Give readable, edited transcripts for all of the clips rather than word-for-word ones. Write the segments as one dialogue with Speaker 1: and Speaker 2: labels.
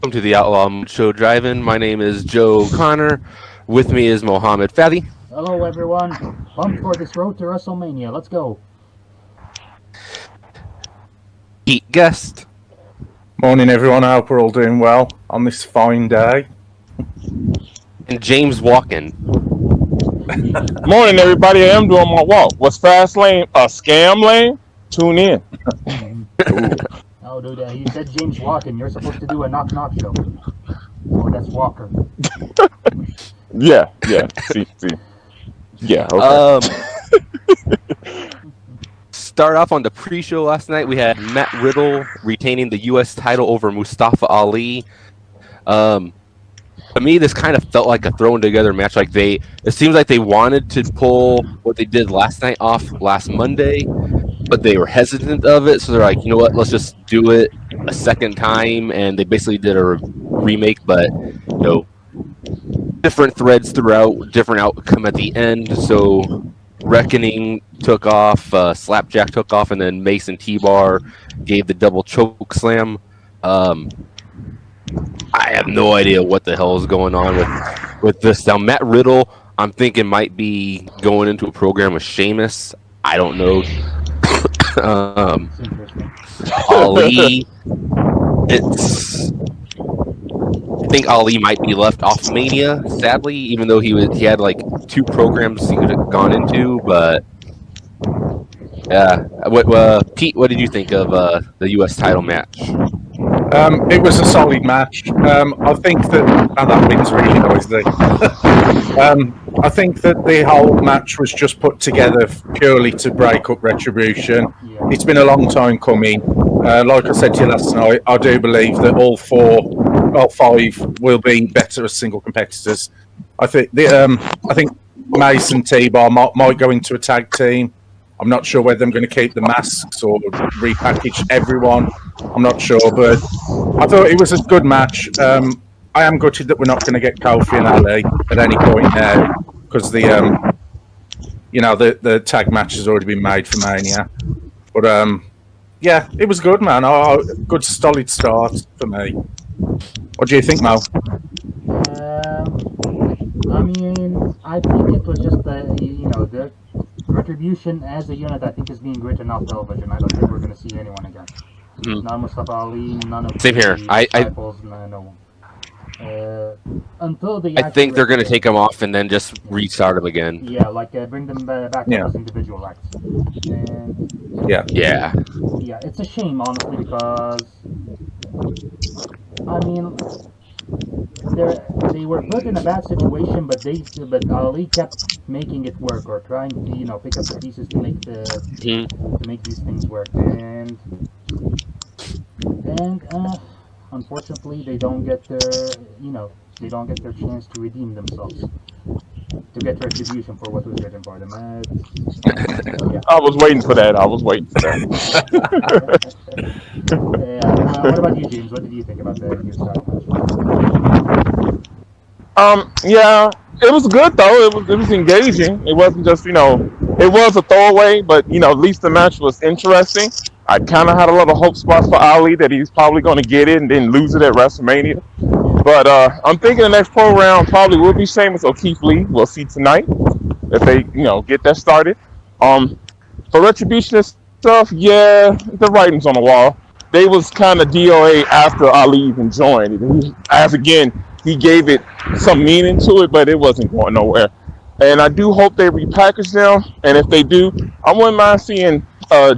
Speaker 1: Welcome to the Outlaw Show Drive-In. My name is Joe Connor. With me is Mohammed Fadi.
Speaker 2: Hello, everyone. Pumped for this road to WrestleMania. Let's go.
Speaker 1: Eat guest.
Speaker 3: Morning, everyone. I hope we're all doing well on this fine day.
Speaker 1: And James Walken.
Speaker 4: Morning, everybody. I am doing my walk. What's Fastlane? A scam lane? Tune in.
Speaker 2: Oh, dude, he said James Walken. You're supposed to do a knock-knock show. Oh, that's Walker.
Speaker 4: Yeah. See. Yeah, okay.
Speaker 1: Start off on the pre-show last night. We had Matt Riddle retaining the U.S. title over Mustafa Ali. To me, this kind of felt like a thrown-together match. It seems like they wanted to pull what they did last night off last Monday, but they were hesitant of it. So they're like, you know what? Let's just do it a second time. And they basically did a remake, but different threads throughout, different outcome at the end. So Reckoning took off, Slapjack took off, and then Mason T-Bar gave the double choke slam. I have no idea what the hell is going on with this. Now, Matt Riddle, I'm thinking might be going into a program with Sheamus. I don't know. Ali, I think Ali might be left off Mania, sadly, even though he had like 2 programs he could have gone into. But yeah, Pete, what did you think of the U.S. title match?
Speaker 3: It was a solid match. I think that wind's really noisy. I think that the whole match was just put together purely to break up Retribution.
Speaker 2: Yeah.
Speaker 3: It's been a long time coming. Like I said to you last night, I do believe that all 5 will be better as single competitors. I think Mace and T-Bar might go into a tag team. I'm not sure whether I'm going to keep the masks or repackage everyone. I'm not sure, but I thought it was a good match. I am gutted that we're not going to get Kofi and Ali at any point now because the tag match has already been made for Mania. But yeah, it was good, man. Good solid start for me. What do you think, Mo?
Speaker 2: I think it was just the Retribution as a unit. I think is being written off television. I don't think we're going to see anyone again. None Mustafa Ali, none of
Speaker 1: Same here.
Speaker 2: disciples, no one. Until they
Speaker 1: I think they're going to take them off and then just restart them again.
Speaker 2: Yeah, bring them back as individual acts. And
Speaker 1: Yeah.
Speaker 2: It's a shame, honestly, because they were put in a bad situation, but Ali kept making it work or trying to pick up the pieces to make these things work, and unfortunately they don't get their chance to redeem themselves, to get retribution for what was written for them.
Speaker 4: I was waiting for that.
Speaker 2: What about you, James? What did you think about the new style match?
Speaker 4: Yeah, it was good though. It was engaging. It wasn't just it was a throwaway, but at least the match was interesting. I kind of had a lot of hope spots for Ali that he's probably going to get it and then lose it at WrestleMania. But I'm thinking the next program probably will be Sheamus or Keith Lee. We'll see tonight if they get that started. For Retribution and stuff, yeah, the writing's on the wall. They was kind of DOA after Ali even joined. He gave it some meaning to it, but it wasn't going nowhere. And I do hope they repackage them. And if they do, I wouldn't mind seeing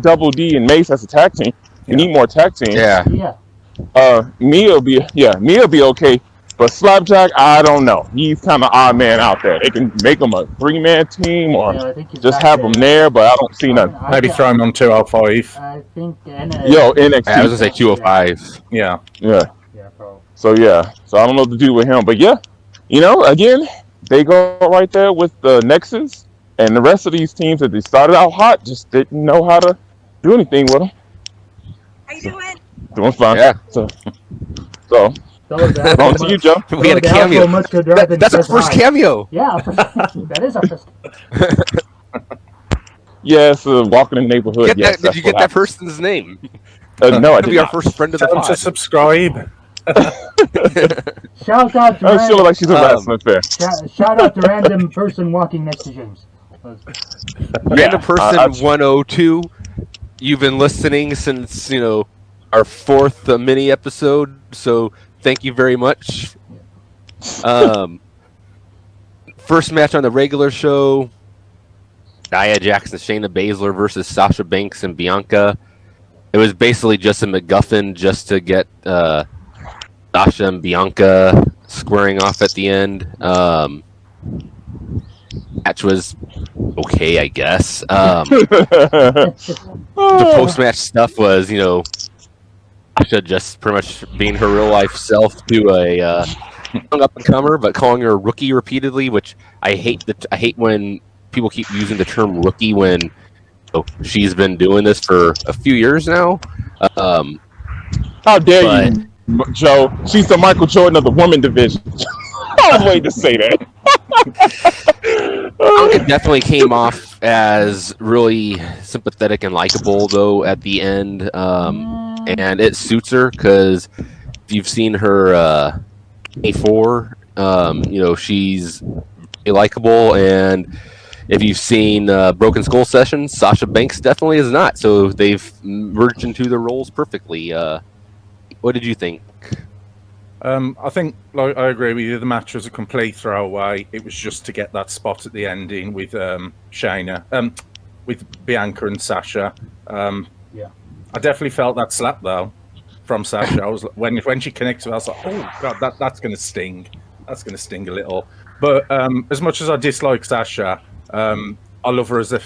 Speaker 4: Double D and Mace as a tag team. You need more tag teams.
Speaker 1: Yeah.
Speaker 4: Mia'll be okay. But Slapjack, I don't know. He's kind of odd man out there. They can make him a 3-man team or just have him there, but I don't see nothing.
Speaker 3: Maybe throw him on 205.
Speaker 2: I think
Speaker 4: NXT.
Speaker 1: I was gonna say 205.
Speaker 3: Yeah.
Speaker 4: So I don't know what to do with him, but again, they go right there with the Nexus, and the rest of these teams that they started out hot just didn't know how to do anything with them.
Speaker 5: How you doing?
Speaker 4: Doing fine.
Speaker 1: Yeah.
Speaker 4: So
Speaker 2: on
Speaker 4: to you, Joe.
Speaker 1: We had a cameo. That's our first cameo.
Speaker 2: Yeah, that is our first.
Speaker 4: Yes, walking in the neighborhood.
Speaker 1: Did you get that person's name?
Speaker 4: No, I
Speaker 1: That'll
Speaker 4: did
Speaker 1: be our
Speaker 4: not.
Speaker 1: first friend of the
Speaker 3: Tell them to
Speaker 1: pod.
Speaker 3: subscribe.
Speaker 2: Shout out to
Speaker 4: She look like she's a wrestling fan.
Speaker 2: shout out to random person walking next to James.
Speaker 1: Random person 102. You've been listening since our fourth mini episode, so thank you very much. First match on the regular show: Nia Jackson, Shayna Baszler versus Sasha Banks and Bianca. It was basically just a MacGuffin just to get Sasha and Bianca squaring off at the end. Match was okay, I guess. The post-match stuff was, Sasha just pretty much being her real life self to a young up-and-comer, but calling her a rookie repeatedly, which I hate. I hate when people keep using the term rookie when she's been doing this for a few years now.
Speaker 4: How dare you, Joe? She's the Michael Jordan of the woman division. I was waiting to say that.
Speaker 1: Bianca definitely came off as really sympathetic and likable, though, at the end. And it suits her because if you've seen her A4, she's likable. And if you've seen Broken Skull Sessions, Sasha Banks definitely is not. So they've merged into the roles perfectly. What did you think?
Speaker 3: I think, I agree with you. The match was a complete throwaway. It was just to get that spot at the ending with Shayna, with Bianca and Sasha.
Speaker 2: Yeah,
Speaker 3: I definitely felt that slap though from Sasha. I was when she connected, I was like, oh god, that's going to sting. That's going to sting a little. But as much as I dislike Sasha, I love her as a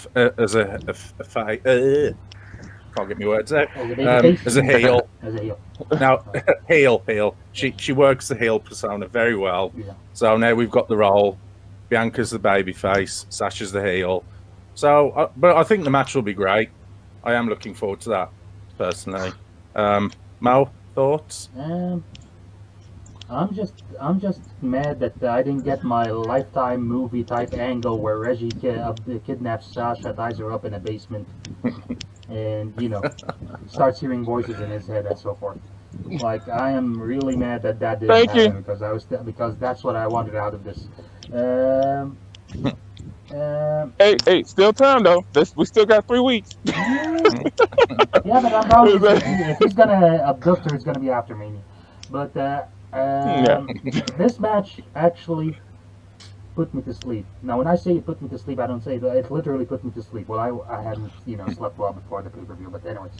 Speaker 3: can't get my words out. As a heel.
Speaker 2: As a heel.
Speaker 3: Now, heel. She works the heel persona very well.
Speaker 2: Yeah.
Speaker 3: So now we've got the role. Bianca's the baby face. Sasha's the heel. So, but I think the match will be great. I am looking forward to that, personally. Mo, thoughts?
Speaker 2: I'm just mad that I didn't get my Lifetime movie type angle where Reggie kidnaps Sasha, ties her up in a basement, and starts hearing voices in his head and so forth. Like, I am really mad that didn't happen because that's what I wanted out of this.
Speaker 4: Hey, still time though. We still got 3 weeks.
Speaker 2: Yeah, but I'm probably if he's gonna abduct her, it's gonna be after Mania. But this match actually put me to sleep. Now, when I say it put me to sleep, I don't say that it literally put me to sleep. Well, I hadn't slept well before the pay-per-view, but anyways,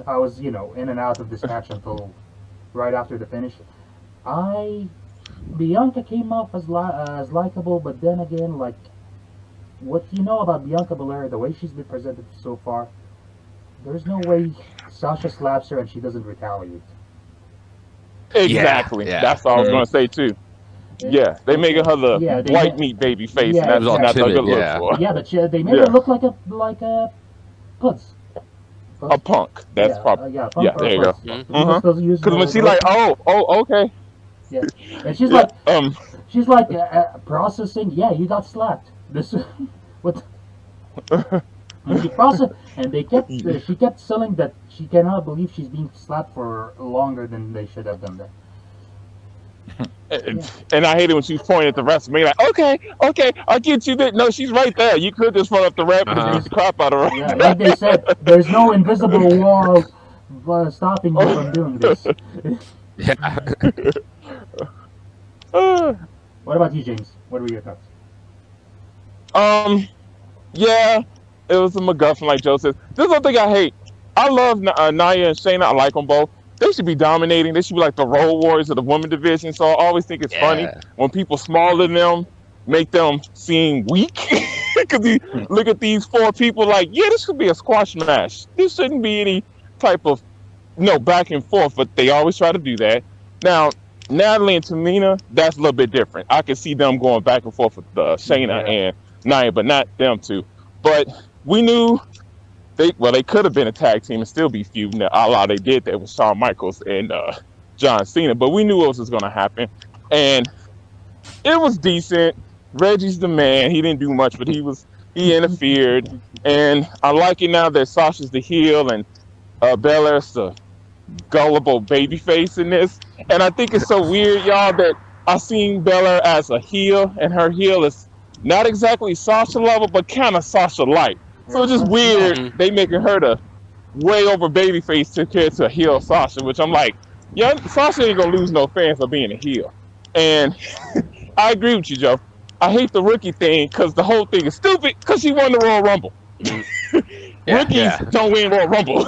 Speaker 2: I was in and out of this match until right after the finish. Bianca came off as likable, but then again, like, what you know about Bianca Belair, the way she's been presented so far, there's no way Sasha slaps her and she doesn't retaliate.
Speaker 4: Exactly.
Speaker 1: Yeah.
Speaker 4: That's all I was going to say too. Yeah, they making her the white meat baby face, and that's not a good look for her.
Speaker 2: Yeah, but they made her look like a putz.
Speaker 4: A punk. That's probably.
Speaker 2: Yeah,
Speaker 4: there you go.
Speaker 2: Because
Speaker 4: when she's like, oh, okay.
Speaker 2: Yeah, and she's like, processing. Yeah, you got slapped. This what? And she processed, and she kept selling that she cannot believe she's being slapped for longer than they should have done that.
Speaker 4: And I hate it when she's pointing at the rest of me like, okay, I'll get you there. No, she's right there. You could just run up the ramp and beat the crap out of her.
Speaker 2: Yeah, like they said, there's no invisible wall stopping you from doing this.
Speaker 1: Yeah.
Speaker 2: What about you, James? What were your thoughts?
Speaker 4: Yeah, it was a MacGuffin, like Joe says. This is one thing I hate. I love Nia and Shayna. I like them both. They should be dominating. They should be like the Road Warriors of the women division. So I always think it's funny when people smaller than them make them seem weak. Because you look at these 4 people like, yeah, this could be a squash match. There shouldn't be any type of back and forth, but they always try to do that. Now, Natalie and Tamina, that's a little bit different. I can see them going back and forth with Shayna and Nia, but not them two. But we knew they could have been a tag team and still be feuding. A lot they did that with Shawn Michaels and John Cena, but we knew what was going to happen, and it was decent. Reggie's the man. He didn't do much, but he interfered, and I like it now that Sasha's the heel and Belair's the gullible babyface in this, and I think it's so weird, y'all, that I seen Bella as a heel, and her heel is not exactly Sasha level, but kind of Sasha light. So it's just weird
Speaker 1: Mhm.
Speaker 4: they making her the way over babyface compared to a heel Sasha, which I'm like, yeah, Sasha ain't gonna lose no fans for being a heel. And I agree with you, Joe. I hate the rookie thing because the whole thing is stupid because she won the Royal Rumble.
Speaker 1: Mhm. Yeah,
Speaker 4: Rookies
Speaker 1: yeah.
Speaker 4: don't win Royal Rumble.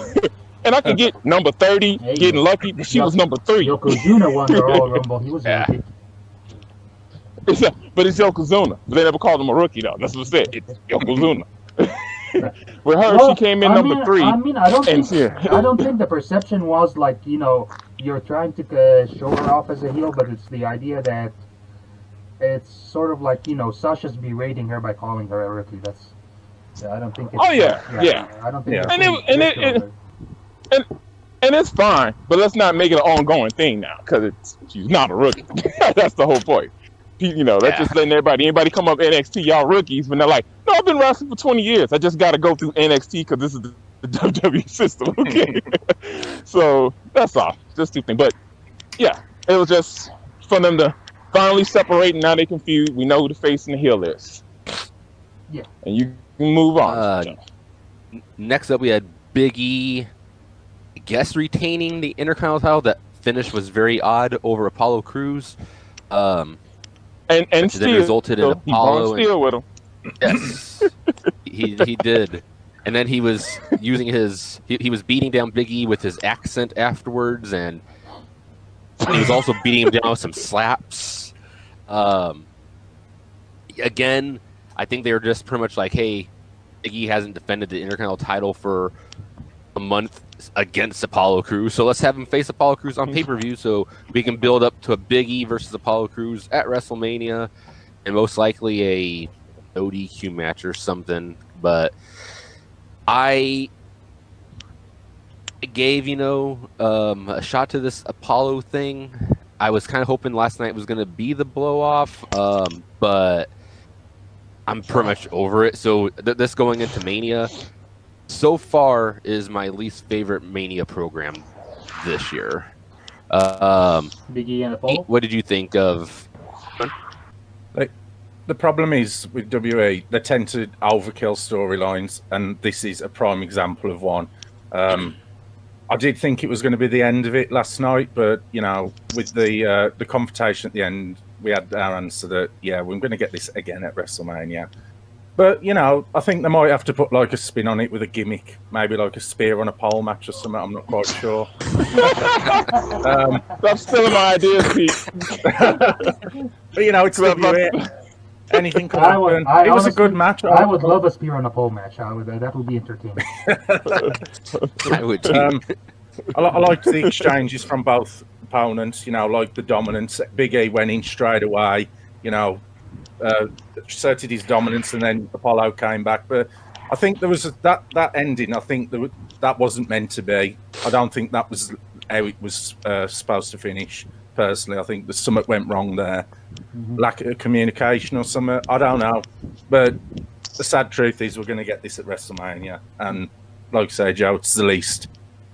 Speaker 4: And I can get number 30,
Speaker 2: Hey,
Speaker 4: getting lucky, but she was number 3.
Speaker 2: Yokozuna won the Royal Rumble. He was a
Speaker 1: Yeah.
Speaker 2: rookie.
Speaker 4: But it's Yokozuna. But they never called him a rookie, though. That's what I said. It's Yokozuna. With her, she
Speaker 2: Well,
Speaker 4: came in number 3.
Speaker 2: I don't
Speaker 4: And
Speaker 2: think I don't think the perception was like you're trying to show her off as a heel, but it's the idea that it's sort of like Sasha's berating her by calling her a rookie. That's I don't think it's.
Speaker 4: oh, yeah.
Speaker 2: I don't think.
Speaker 3: Yeah.
Speaker 2: they're
Speaker 4: And
Speaker 2: putting
Speaker 4: and
Speaker 2: strict on her.
Speaker 4: and it's fine, but let's not make it an ongoing thing now because she's not a rookie. That's the whole point. That's
Speaker 1: Yeah.
Speaker 4: just letting anybody come up NXT, y'all rookies, but they're like, no, I've been wrestling for 20 years. I just got to go through NXT because this is the WWE system. Okay, so that's all. Just two things, but yeah, it was just for them to finally separate, and now they confused. We know who the face and the heel is.
Speaker 2: Yeah.
Speaker 4: And you can move on.
Speaker 1: Next up, we had Big E, I guess, retaining the Intercontinental title. That finish was very odd over Apollo Crews.
Speaker 4: And
Speaker 1: Which
Speaker 4: still,
Speaker 1: then resulted in
Speaker 4: he
Speaker 1: Apollo
Speaker 4: brought Steel with him.
Speaker 1: Yes, he did, and then he was using his he was beating down Big E with his accent afterwards, and he was also beating him down with some slaps. Again, I think they were just pretty much like, hey, Big E hasn't defended the Intercontinental title for a month against Apollo Crews, so let's have him face Apollo Crews on pay-per-view so we can build up to a Big E versus Apollo Crews at WrestleMania, and most likely a ODQ match or something. But I gave a shot to this Apollo thing. I was kind of hoping last night was going to be the blow off, but I'm pretty much over it. So this going into Mania so far is my least favorite Mania program this year.
Speaker 2: Big E and Apollo.
Speaker 1: What did you think of?
Speaker 3: The problem is with WWE, they tend to overkill storylines, and this is a prime example of one. I did think it was going to be the end of it last night, but with the confrontation at the end, we had our answer that we're going to get this again at WrestleMania. But I think they might have to put like a spin on it with a gimmick, maybe like a spear on a pole match or something. I'm not quite sure.
Speaker 4: I'm still in my ideas, Pete.
Speaker 3: But it's WWE. Anything could
Speaker 2: I
Speaker 3: happen.
Speaker 2: would-
Speaker 3: It
Speaker 2: I
Speaker 3: was a
Speaker 2: honestly-
Speaker 3: good match.
Speaker 2: I would love a spear on a pole match. That would be entertaining.
Speaker 1: I would too.
Speaker 3: I liked the exchanges from both opponents. Like the dominance. Big E went in straight away. Asserted his dominance, and then Apollo came back. But I think there was that ending. I think that wasn't meant to be. I don't think that was how it was supposed to finish. Personally, I think there's something went wrong there. Lack of communication or something. I don't know. But the sad truth is we're going to get this at WrestleMania. And like I say, Joe, it's the least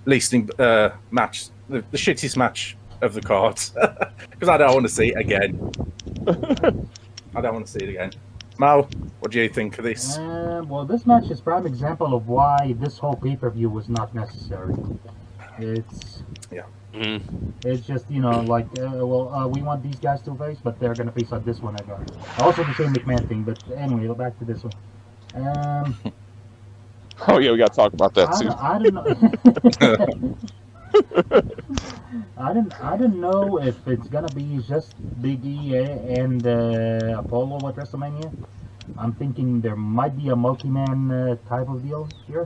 Speaker 3: match, the shittiest match of the cards. Because I don't want to see it again. I don't want to see it again. Mo, what do you think of this?
Speaker 2: Well, this match is prime example of why this whole pay-per-view was not necessary. It's just we want these guys to face, but they're gonna face on this one again. Also the Shane McMahon thing, but anyway, go back to this one.
Speaker 4: Oh yeah, we got to talk about that too.
Speaker 2: I don't know. I don't know if it's gonna be just Big E and Apollo at WrestleMania. I'm thinking there might be a multi-man type of deal here.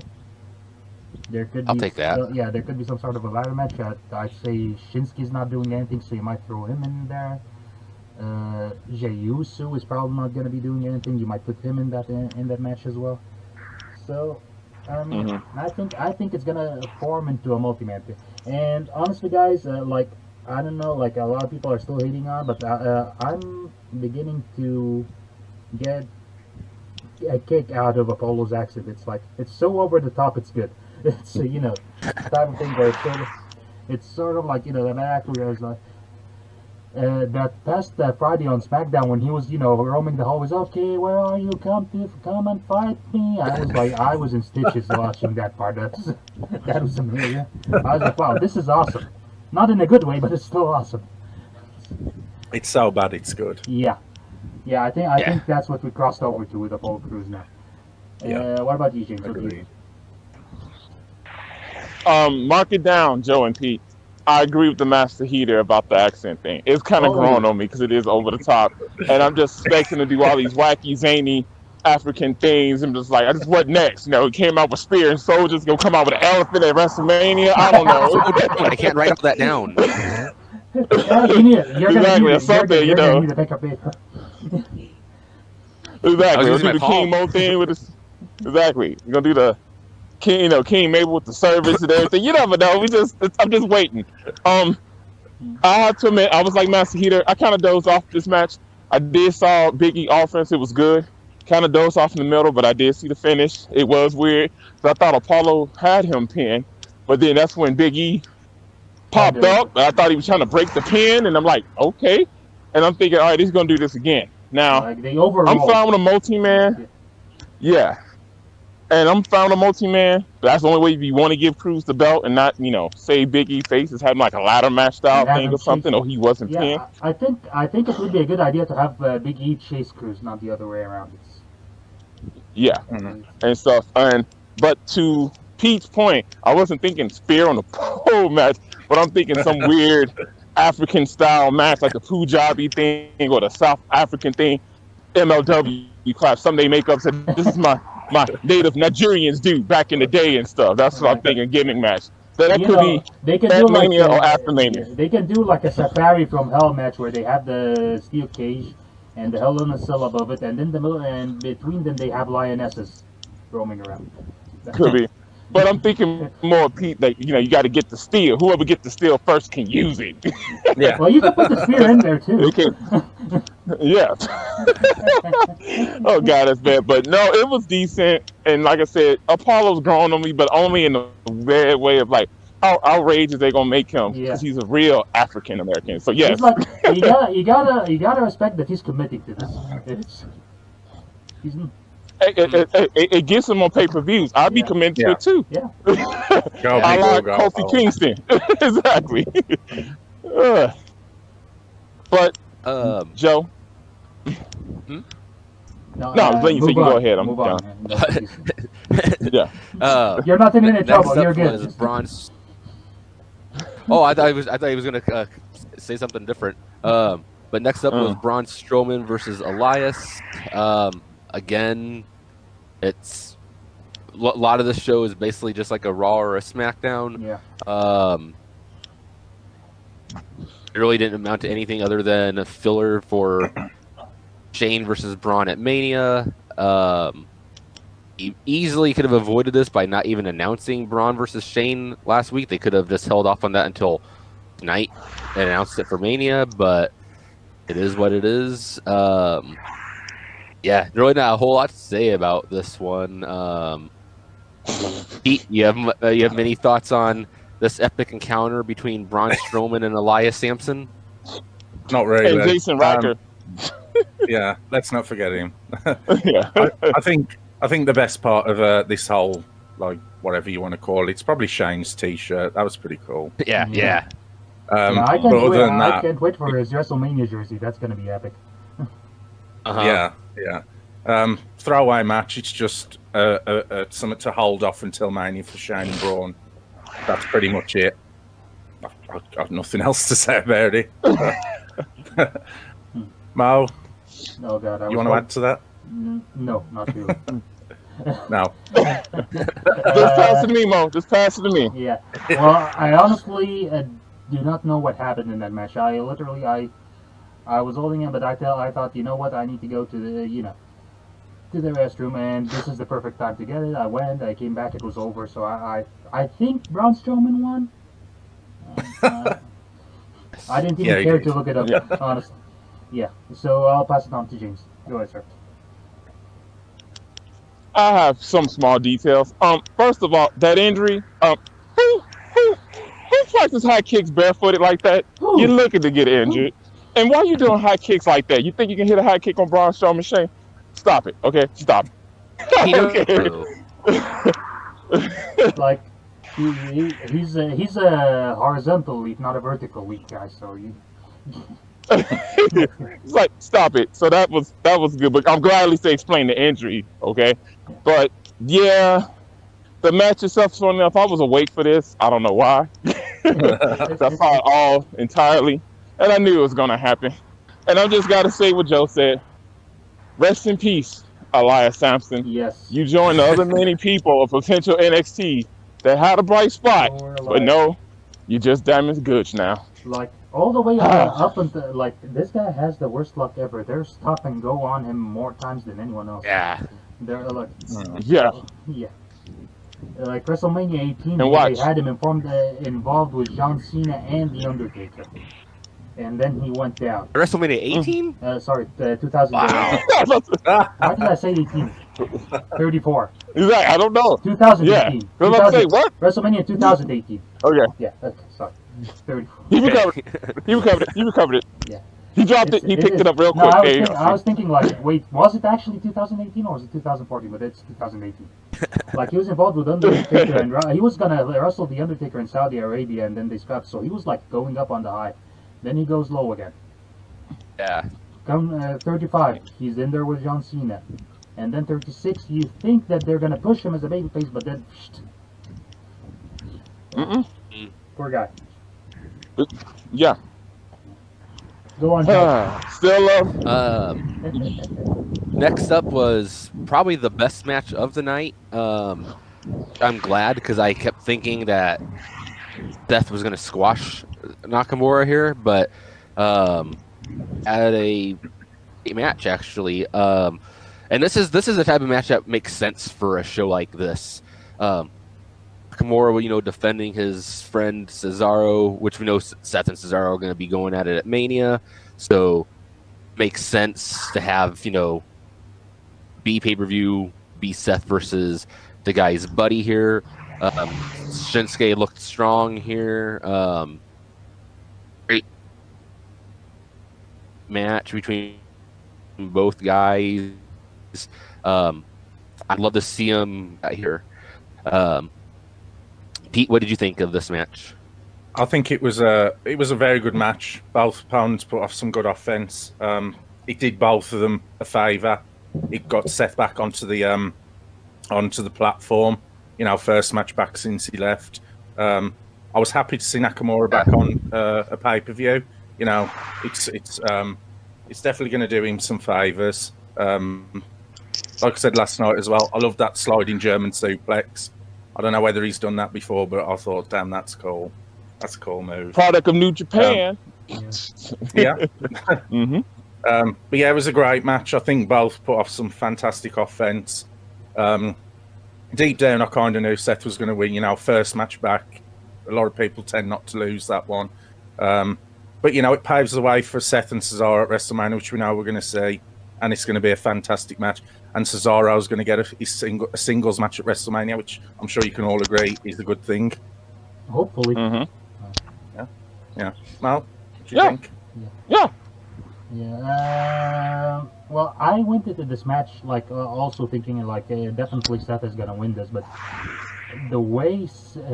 Speaker 2: There could be,
Speaker 1: I'll take that.
Speaker 2: there could be some sort of a ladder match. I'd say Shinsuke's not doing anything, so you might throw him in there. Jey Uso is probably not going to be doing anything. You might put him in that match as well. So, I think it's gonna form into a multi-man thing. And honestly, guys, I don't know, a lot of people are still hating on, but I'm beginning to get a kick out of Apollo's accent. It's so over the top, it's good. It's type of thing where It's sort of like the match where it's like that past Friday on SmackDown when he was roaming the hallways. Okay, where are you? Come and fight me. I was in stitches watching that part. That was amazing. I was like, wow, this is awesome. Not in a good way, but it's still awesome.
Speaker 3: It's so bad, it's good.
Speaker 2: Yeah, yeah. I think that's what we crossed over to with the whole cruise now.
Speaker 3: Yeah.
Speaker 2: What about you, James? What do you
Speaker 3: Agreed.
Speaker 2: think?
Speaker 4: Mark it down, Joe and Pete. I agree with the Master Heater about the accent thing. It's kind of
Speaker 2: Oh,
Speaker 4: grown
Speaker 2: yeah.
Speaker 4: on me because it is over the top, and I'm just expecting to do all these wacky, zany African things. I'm just like, I just what next? He came out with spear and soldiers. Gonna come out with an elephant at WrestleMania. I don't know.
Speaker 1: I can't write all that down.
Speaker 2: You're
Speaker 4: Exactly, or something,
Speaker 2: you're gonna need to pick up paper.
Speaker 4: Exactly. We'll
Speaker 1: using
Speaker 4: do the
Speaker 1: my
Speaker 4: King
Speaker 1: palm.
Speaker 4: Mo thing with this. Exactly. We're gonna do the King, King Mabel with the service and everything. You never know. I'm just waiting. I have to admit, I was like Master Heater. I kind of dozed off this match. I did saw Big E offense. It was good. Kind of dozed off in the middle, but I did see the finish. It was weird. So I thought Apollo had him pinned, but then that's when Big E popped up. I thought he was trying to break the pin, and I'm like, okay. And I'm thinking, all right, he's gonna do this again. Now
Speaker 2: Like they
Speaker 4: I'm
Speaker 2: overrolled.
Speaker 4: fine with a multi-man. Yeah. And I'm fine with a multi-man. That's the only way if you want to give Cruz the belt and not, say Big E faces having like a ladder match style
Speaker 2: And have
Speaker 4: thing
Speaker 2: him
Speaker 4: or something,
Speaker 2: chase-
Speaker 4: or he wasn't pinned.
Speaker 2: Yeah, I think it would be a good idea to have Big E chase Cruz, not the other way around.
Speaker 4: Yeah.
Speaker 3: Mhm.
Speaker 4: And stuff. But to Pete's point, I wasn't thinking spear on the pole match, but I'm thinking some weird African style match like the Punjabi thing or the South African thing. MLW class. Some they make up said this is my native Nigerians do back in the day and stuff. That's what I'm thinking. Gimmick match. That could be
Speaker 2: They can
Speaker 4: at
Speaker 2: do like
Speaker 4: Mania or after Mania.
Speaker 2: they can do like a Safari from Hell match where they have the steel cage and the Hell in a Cell above it, and then and between them they have lionesses roaming around.
Speaker 4: Could be. But I'm thinking more, Pete, that you got to get the steel. Whoever gets the steel first can use it.
Speaker 3: Yeah.
Speaker 2: Well, you can put the spear in there too.
Speaker 4: Okay. Yeah. Oh God, that's bad. But no, it was decent. And like I said, Apollo's grown on me, but only in a bad way of like how outrageous they gonna make him because he's a real African American. So yes.
Speaker 2: It's like you gotta respect that he's committing to this. He's
Speaker 4: It gets him on pay-per-views. I'd be committed to it too.
Speaker 2: yeah.
Speaker 3: Go,
Speaker 4: I
Speaker 3: big
Speaker 4: like
Speaker 3: go,
Speaker 4: Kofi
Speaker 3: go.
Speaker 4: Kingston. Exactly. But Joe,
Speaker 2: No,
Speaker 4: I was letting you say
Speaker 2: move
Speaker 4: you
Speaker 2: on.
Speaker 4: go ahead. I'm
Speaker 2: Move
Speaker 4: down.
Speaker 2: on.
Speaker 4: Yeah.
Speaker 2: You're not in any trouble.
Speaker 1: Next
Speaker 2: You're
Speaker 1: up
Speaker 2: good.
Speaker 1: was Braun. Oh, I thought he was gonna say something different. But next up was Braun Strowman versus Elias. Again, it's a lot of this show is basically just like a Raw or a SmackDown.
Speaker 2: Yeah.
Speaker 1: It really didn't amount to anything other than a filler for Shane versus Braun at Mania. Easily could have avoided this by not even announcing Braun versus Shane last week. They could have just held off on that until tonight and announced it for Mania, but it is what it is. Yeah, really not a whole lot to say about this one. Pete, you have many thoughts on this epic encounter between Braun Strowman and Elias Sampson?
Speaker 3: Not really.
Speaker 4: And Jason Riker.
Speaker 3: Yeah, let's not forget him.
Speaker 4: Yeah.
Speaker 3: I think the best part of this whole, like, whatever you want to call it's probably Shane's T-shirt. That was pretty cool.
Speaker 1: Yeah.
Speaker 2: Yeah,
Speaker 3: But other than
Speaker 2: I
Speaker 3: that,
Speaker 2: can't wait for his WrestleMania jersey. That's gonna be epic.
Speaker 1: Uh-huh.
Speaker 3: yeah. Throwaway match. It's just something to hold off until Mania for Shane and Braun. That's pretty much it. I've nothing else to say about it. Mo,
Speaker 2: Oh God,
Speaker 3: you want to add to that?
Speaker 2: No, not really.
Speaker 3: No.
Speaker 4: Just pass it to me, Mo. Just pass it to me.
Speaker 2: Yeah. Well, I honestly do not know what happened in that match. I was holding him, but I thought, you know what? I need to go to the restroom, and this is the perfect time to get it. I went. I came back. It was over. So I think Braun Strowman won. I didn't even care to look it up, honestly. Yeah. So I'll pass it on to James. Go ahead, sir.
Speaker 4: I have some small details. First of all, that injury. Who practice high kicks barefooted like that, you're looking to get injured. And why you doing high kicks like that? You think you can hit a high kick on Braun Strowman, Shane? Stop it, okay? Stop.
Speaker 1: He knows.
Speaker 4: Okay.
Speaker 2: Like he's a horizontal leap, not a vertical leap, guy. So you.
Speaker 4: It's like stop it. So that was good, but I'm glad at least they explained the injury, okay? But yeah, the match itself, funny enough, I was awake for this. I don't know why. I saw it all entirely, and I knew it was gonna happen. And I just gotta say what Joe said. Rest in peace, Elias Sampson.
Speaker 2: Yes.
Speaker 4: You joined the other many people of potential NXT that had a bright spot, but no, you just damaged goods now.
Speaker 2: Like all the way up until like this guy has the worst luck ever. They're stop and go on him more times than anyone else.
Speaker 1: Yeah.
Speaker 2: They're like
Speaker 4: Yeah.
Speaker 2: yeah. Like WrestleMania 18,
Speaker 4: And watch.
Speaker 2: they had him involved with John Cena and The Undertaker, and then he went down.
Speaker 1: WrestleMania 18?
Speaker 2: Sorry, 2000.
Speaker 1: Wow.
Speaker 2: Why did I say 18? 34.
Speaker 4: He's like, I don't know.
Speaker 2: 2018.
Speaker 4: Yeah. I was about to say, what?
Speaker 2: WrestleMania 2018.
Speaker 4: Okay.
Speaker 2: Yeah. Okay. Sorry. 34.
Speaker 4: He recovered it. He recovered it.
Speaker 2: Yeah.
Speaker 4: He dropped it. He picked it up real quick.
Speaker 2: No, I was thinking like, wait, was it actually 2018 or was it 2014? But it's 2018. Like he was involved with Undertaker and he was gonna wrestle the Undertaker in Saudi Arabia, and then they scrapped. So he was like going up on the high, then he goes low again.
Speaker 1: Yeah.
Speaker 2: Come 35, he's in there with John Cena, and then 36, you think that they're gonna push him as a babyface, but then poor guy.
Speaker 4: Yeah.
Speaker 2: Go on, Joe.
Speaker 4: Still love.
Speaker 1: Next up was probably the best match of the night. I'm glad because I kept thinking that Seth was going to squash Nakamura here, but at a match actually. And this is the type of match that makes sense for a show like this. Nakamura, defending his friend Cesaro, which we know Seth and Cesaro are going to be going at it at Mania, so makes sense to have be pay-per-view, be Seth versus the guy's buddy here. Shinsuke looked strong here. Great match between both guys. I'd love to see him here. Pete, what did you think of this match?
Speaker 3: I think it was a very good match. Both opponents put off some good offense. It did both of them a favour. It got Seth back onto the platform. First match back since he left. I was happy to see Nakamura back on a pay-per-view. It's definitely going to do him some favours. Like I said last night as well, I love that sliding German suplex. I don't know whether he's done that before, but I thought, damn, that's cool. That's a cool move.
Speaker 4: Product of New Japan.
Speaker 3: Yeah. But yeah, it was a great match. I think both put off some fantastic offense. Deep down, I kind of knew Seth was going to win. First match back. A lot of people tend not to lose that one. But, it paves the way for Seth and Cesaro at WrestleMania, which we know we're going to see. And it's going to be a fantastic match. And Cesaro's going to get a singles match at WrestleMania, which I'm sure you can all agree is a good thing.
Speaker 2: Hopefully.
Speaker 3: Yeah. Mal, what do you think?
Speaker 4: Yeah.
Speaker 2: Yeah. Well, I went into this match also thinking definitely Seth is gonna win this, but the way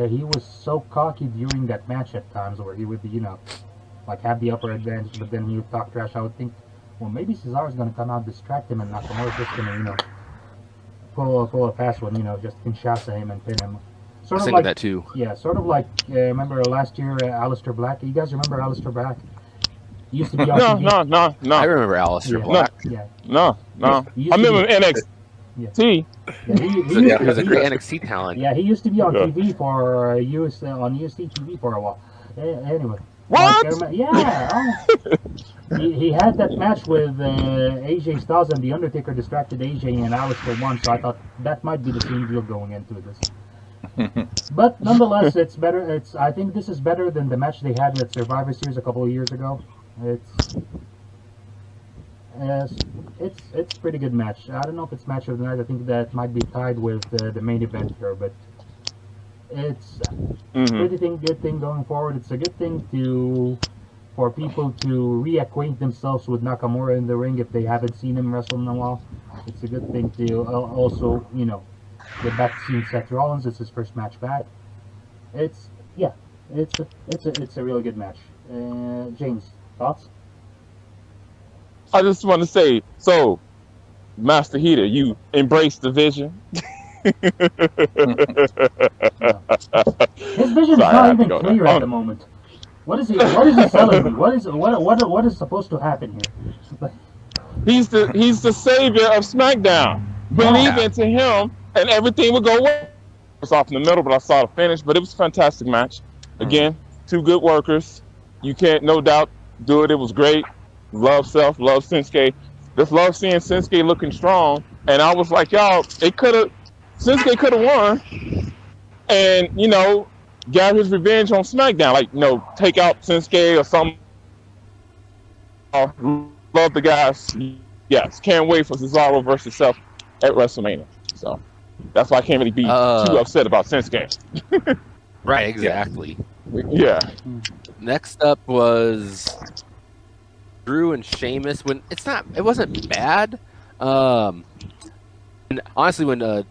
Speaker 2: he was so cocky during that match at times, where he would have the upper advantage, but then he would talk trash. I would think, well, maybe Cesaro's gonna come out, distract him, and Nakamura's just gonna pull a fast one, just Kinshasa him and pin him.
Speaker 1: I was thinking that too.
Speaker 2: Yeah, sort of like remember last year Aleister Black. You guys remember Aleister Black? He used to be on TV.
Speaker 4: No.
Speaker 1: I remember Aleister Black.
Speaker 2: Yeah.
Speaker 4: No. I remember NXT.
Speaker 1: He was a great NXT talent.
Speaker 2: Yeah, he used to be on TV for on USC TV for a while. Anyway.
Speaker 4: What?
Speaker 2: Yeah. He had that match with AJ Styles, and The Undertaker distracted AJ and Aleister won, so I thought that might be the same deal going into this. But nonetheless, it's better. I think this is better than the match they had at Survivor Series a couple of years ago. It's pretty good match. I don't know if it's match of the night. I think that might be tied with the main event here, but It's
Speaker 4: Hmm.
Speaker 2: good thing going forward. It's a good thing for people to reacquaint themselves with Nakamura in the ring if they haven't seen him wrestle in a while. It's a good thing to also, get back to seeing Seth Rollins. It's his first match back. It's yeah, it's a really good match. James, thoughts?
Speaker 4: I just want to say, so Master Heater, you embrace the vision.
Speaker 2: No, his vision
Speaker 4: So
Speaker 2: is
Speaker 4: I
Speaker 2: not
Speaker 4: had to
Speaker 2: even
Speaker 4: go there.
Speaker 2: clear at the moment. What is he selling me? What is supposed to happen here? Like,
Speaker 4: He's the savior of SmackDown. Believe
Speaker 2: no.
Speaker 1: Yeah.
Speaker 4: into him, and everything will go well. It was off in the middle, but I saw the finish. But it was a fantastic match.
Speaker 1: Mhm.
Speaker 4: Again, two good workers. You can't, no doubt, do it. It was great. Love self, love Shinsuke. Just love seeing Shinsuke looking strong. And I was like, y'all, Shinsuke could have won, and got his revenge on SmackDown. Like, take out Shinsuke or something. Love the guys. Yes, can't wait for Cesaro versus Self at WrestleMania. So that's why I can't really be too
Speaker 1: Uh,
Speaker 4: upset about Shinsuke.
Speaker 1: right,
Speaker 3: Yeah.
Speaker 1: exactly.
Speaker 4: Yeah.
Speaker 1: Next up was Drew and Sheamus. It wasn't bad. Um, and honestly, when James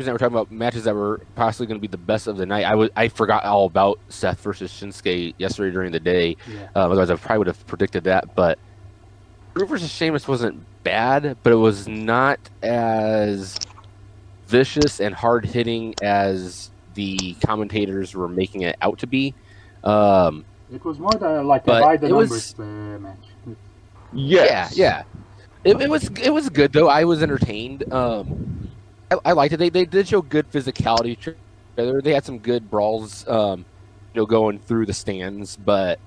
Speaker 1: and I were talking about matches that were possibly going to be the best of the night, I forgot all about Seth versus Shinsuke yesterday during the day.
Speaker 2: Yeah.
Speaker 1: Otherwise, I probably would have predicted that. But Drew versus Sheamus wasn't bad, but it was not as vicious and hard hitting as the commentators were making it out to be.
Speaker 2: It was more like a
Speaker 1: But
Speaker 2: by the
Speaker 1: it
Speaker 2: numbers
Speaker 1: was
Speaker 2: match.
Speaker 1: yeah,
Speaker 4: Yes.
Speaker 1: yeah. It was good though. I was entertained. I liked it. They did show good physicality together. They had some good brawls, going through the stands, but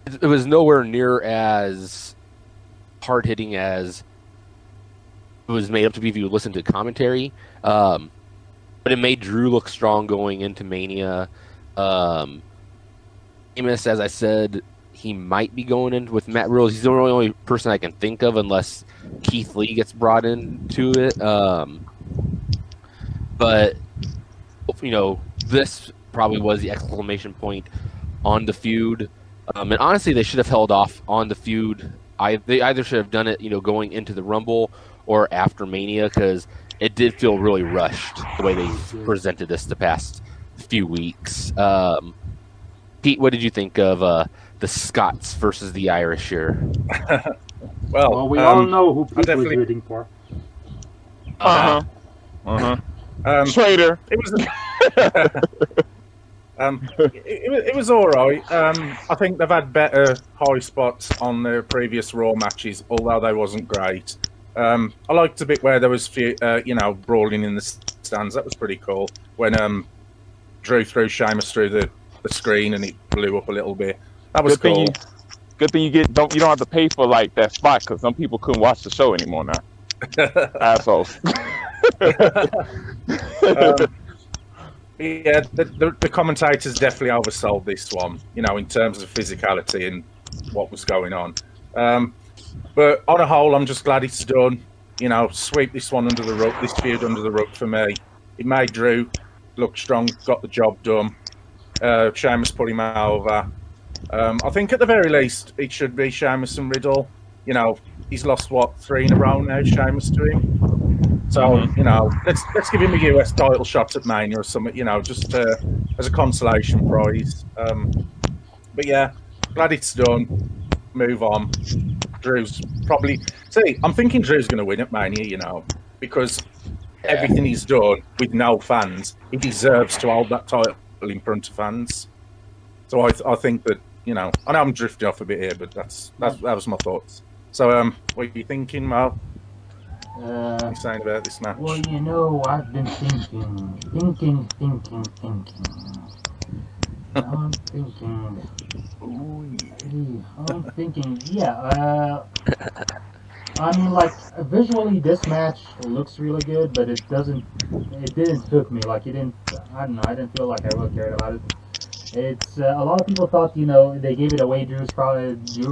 Speaker 1: it was nowhere near as hard hitting as it was made up to be if you listen to commentary. But it made Drew look strong going into Mania. Amos, as I said, he might be going in with Matt Riddle. He's the only person I can think of, unless Keith Lee gets brought into it. But this probably was the exclamation point on the feud. And honestly, they should have held off on the feud. They either should have done it, going into the Rumble or after Mania, because it did feel really rushed the way they presented this the past few weeks. Pete, what did you think of the Scots versus the Irish here?
Speaker 2: Well, we all know who Pete was
Speaker 3: definitely-
Speaker 2: rooting for.
Speaker 4: Traitor.
Speaker 3: It was. It was all right. I think they've had better high spots on their previous Raw matches, although they wasn't great. I liked the bit where there was brawling in the stands. That was pretty cool. When Drew threw Sheamus through the screen and it blew up a little bit. That was cool.
Speaker 4: Good thing you don't have to pay for like that spot, because some people couldn't watch the show anymore now. Assholes.
Speaker 3: Yeah, the commentators definitely oversold this one, in terms of physicality and what was going on. But on a whole, I'm just glad it's done. Sweep this one under the rug, this feud under the rug for me. It made Drew look strong, got the job done. Sheamus put him over. I think at the very least, it should be Sheamus and Riddle. He's lost, 3 in a row now, Sheamus to him. So, let's give him a US title shot at Mania or something, just as a consolation prize. But yeah, glad it's done. Move on. Drew's probably... See, I'm thinking Drew's going to win at Mania, because everything he's done with no fans, he deserves to hold that title in front of fans. So I think that, I know I'm drifting off a bit here, but that was my thoughts. So, what are you thinking, Mal? What are you saying about this match?
Speaker 2: Well, I've been thinking. I'm thinking, yeah. I mean, like, visually, this match looks really good, but it didn't hook me. Like, I don't know, I didn't feel like I really cared about it. It's, a lot of people thought, they gave it away. Drew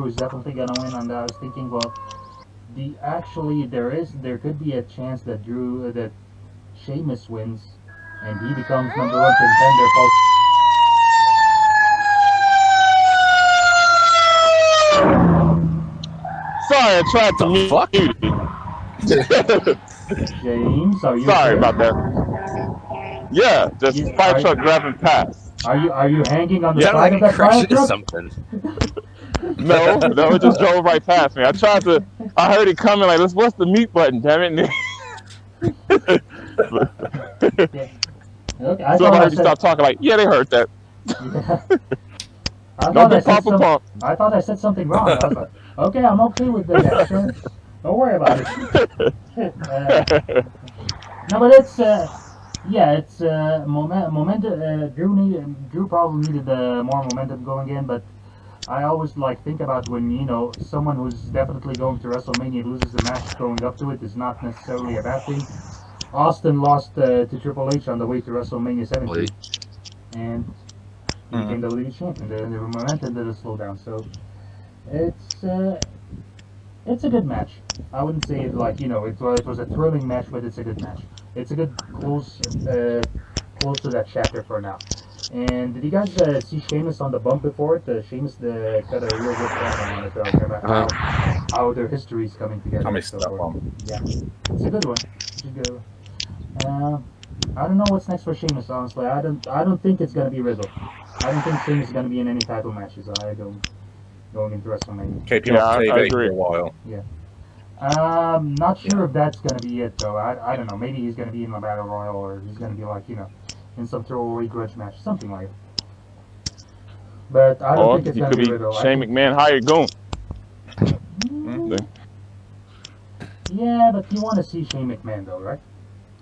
Speaker 2: is definitely gonna win, and I was thinking, well, there could be a chance that Sheamus wins, and he becomes number one contender, folks.
Speaker 4: Sorry, I tried to
Speaker 1: The
Speaker 4: mute
Speaker 1: fuck?
Speaker 4: it.
Speaker 2: James, are you
Speaker 4: Sorry
Speaker 2: okay?
Speaker 4: about that. Yeah, just
Speaker 2: You-
Speaker 4: fire
Speaker 2: are-
Speaker 4: truck driving past.
Speaker 2: Are you hanging on the
Speaker 1: Yeah,
Speaker 2: side
Speaker 1: like
Speaker 2: of
Speaker 1: he
Speaker 2: that fire
Speaker 1: crashed into
Speaker 2: truck?
Speaker 1: something.
Speaker 4: No, it just drove right past me. I heard it coming like, what's the mute button, damn it.
Speaker 2: Yeah. Okay, I
Speaker 4: So
Speaker 2: thought
Speaker 4: I
Speaker 2: I
Speaker 4: heard you
Speaker 2: said.
Speaker 4: stop talking like, yeah, they heard that.
Speaker 2: Yeah. I
Speaker 4: No
Speaker 2: thought I
Speaker 4: big
Speaker 2: said
Speaker 4: papa
Speaker 2: some.
Speaker 4: pump.
Speaker 2: I thought I said something wrong. I was like, okay, I'm okay with that. Sure. Don't worry about it. No, but it's yeah, it's momentum. Drew probably needed more momentum going in, but I always like think about when someone who's definitely going to WrestleMania loses the match going up to it is not necessarily a bad thing. Austin lost to Triple H on the way to WrestleMania 17, and he became WWE champion. The momentum didn't slow down, so it's it's a good match. I wouldn't say it like it was a thrilling match, but it's a good match. It's a good close to that chapter for now. And did you guys see Sheamus on the bump before it? Sheamus got a real good promo on it about how their histories coming together.
Speaker 3: I
Speaker 2: and
Speaker 3: missed
Speaker 2: so
Speaker 3: that
Speaker 2: forth.
Speaker 3: one.
Speaker 2: Yeah, it's a good one. It's a good one. I don't know what's next for Sheamus. Honestly, I don't think it's gonna be Riddle. I don't think Sheamus is gonna be in any title matches. I don't going into WrestleMania.
Speaker 3: Keep him
Speaker 4: Yeah,
Speaker 3: off
Speaker 4: I
Speaker 3: TV
Speaker 4: agree.
Speaker 3: for a while.
Speaker 2: Not sure if that's gonna be it though. I don't know. Maybe he's gonna be in the Battle Royal, or he's gonna be like in some throwaway grudge match, something like it. But I don't
Speaker 4: Or
Speaker 2: think it's
Speaker 4: he
Speaker 2: gonna
Speaker 4: could
Speaker 2: be
Speaker 4: be
Speaker 2: Riddle.
Speaker 4: Shane McMahon hired goon.
Speaker 2: Yeah, but you want to see Shane McMahon though, right?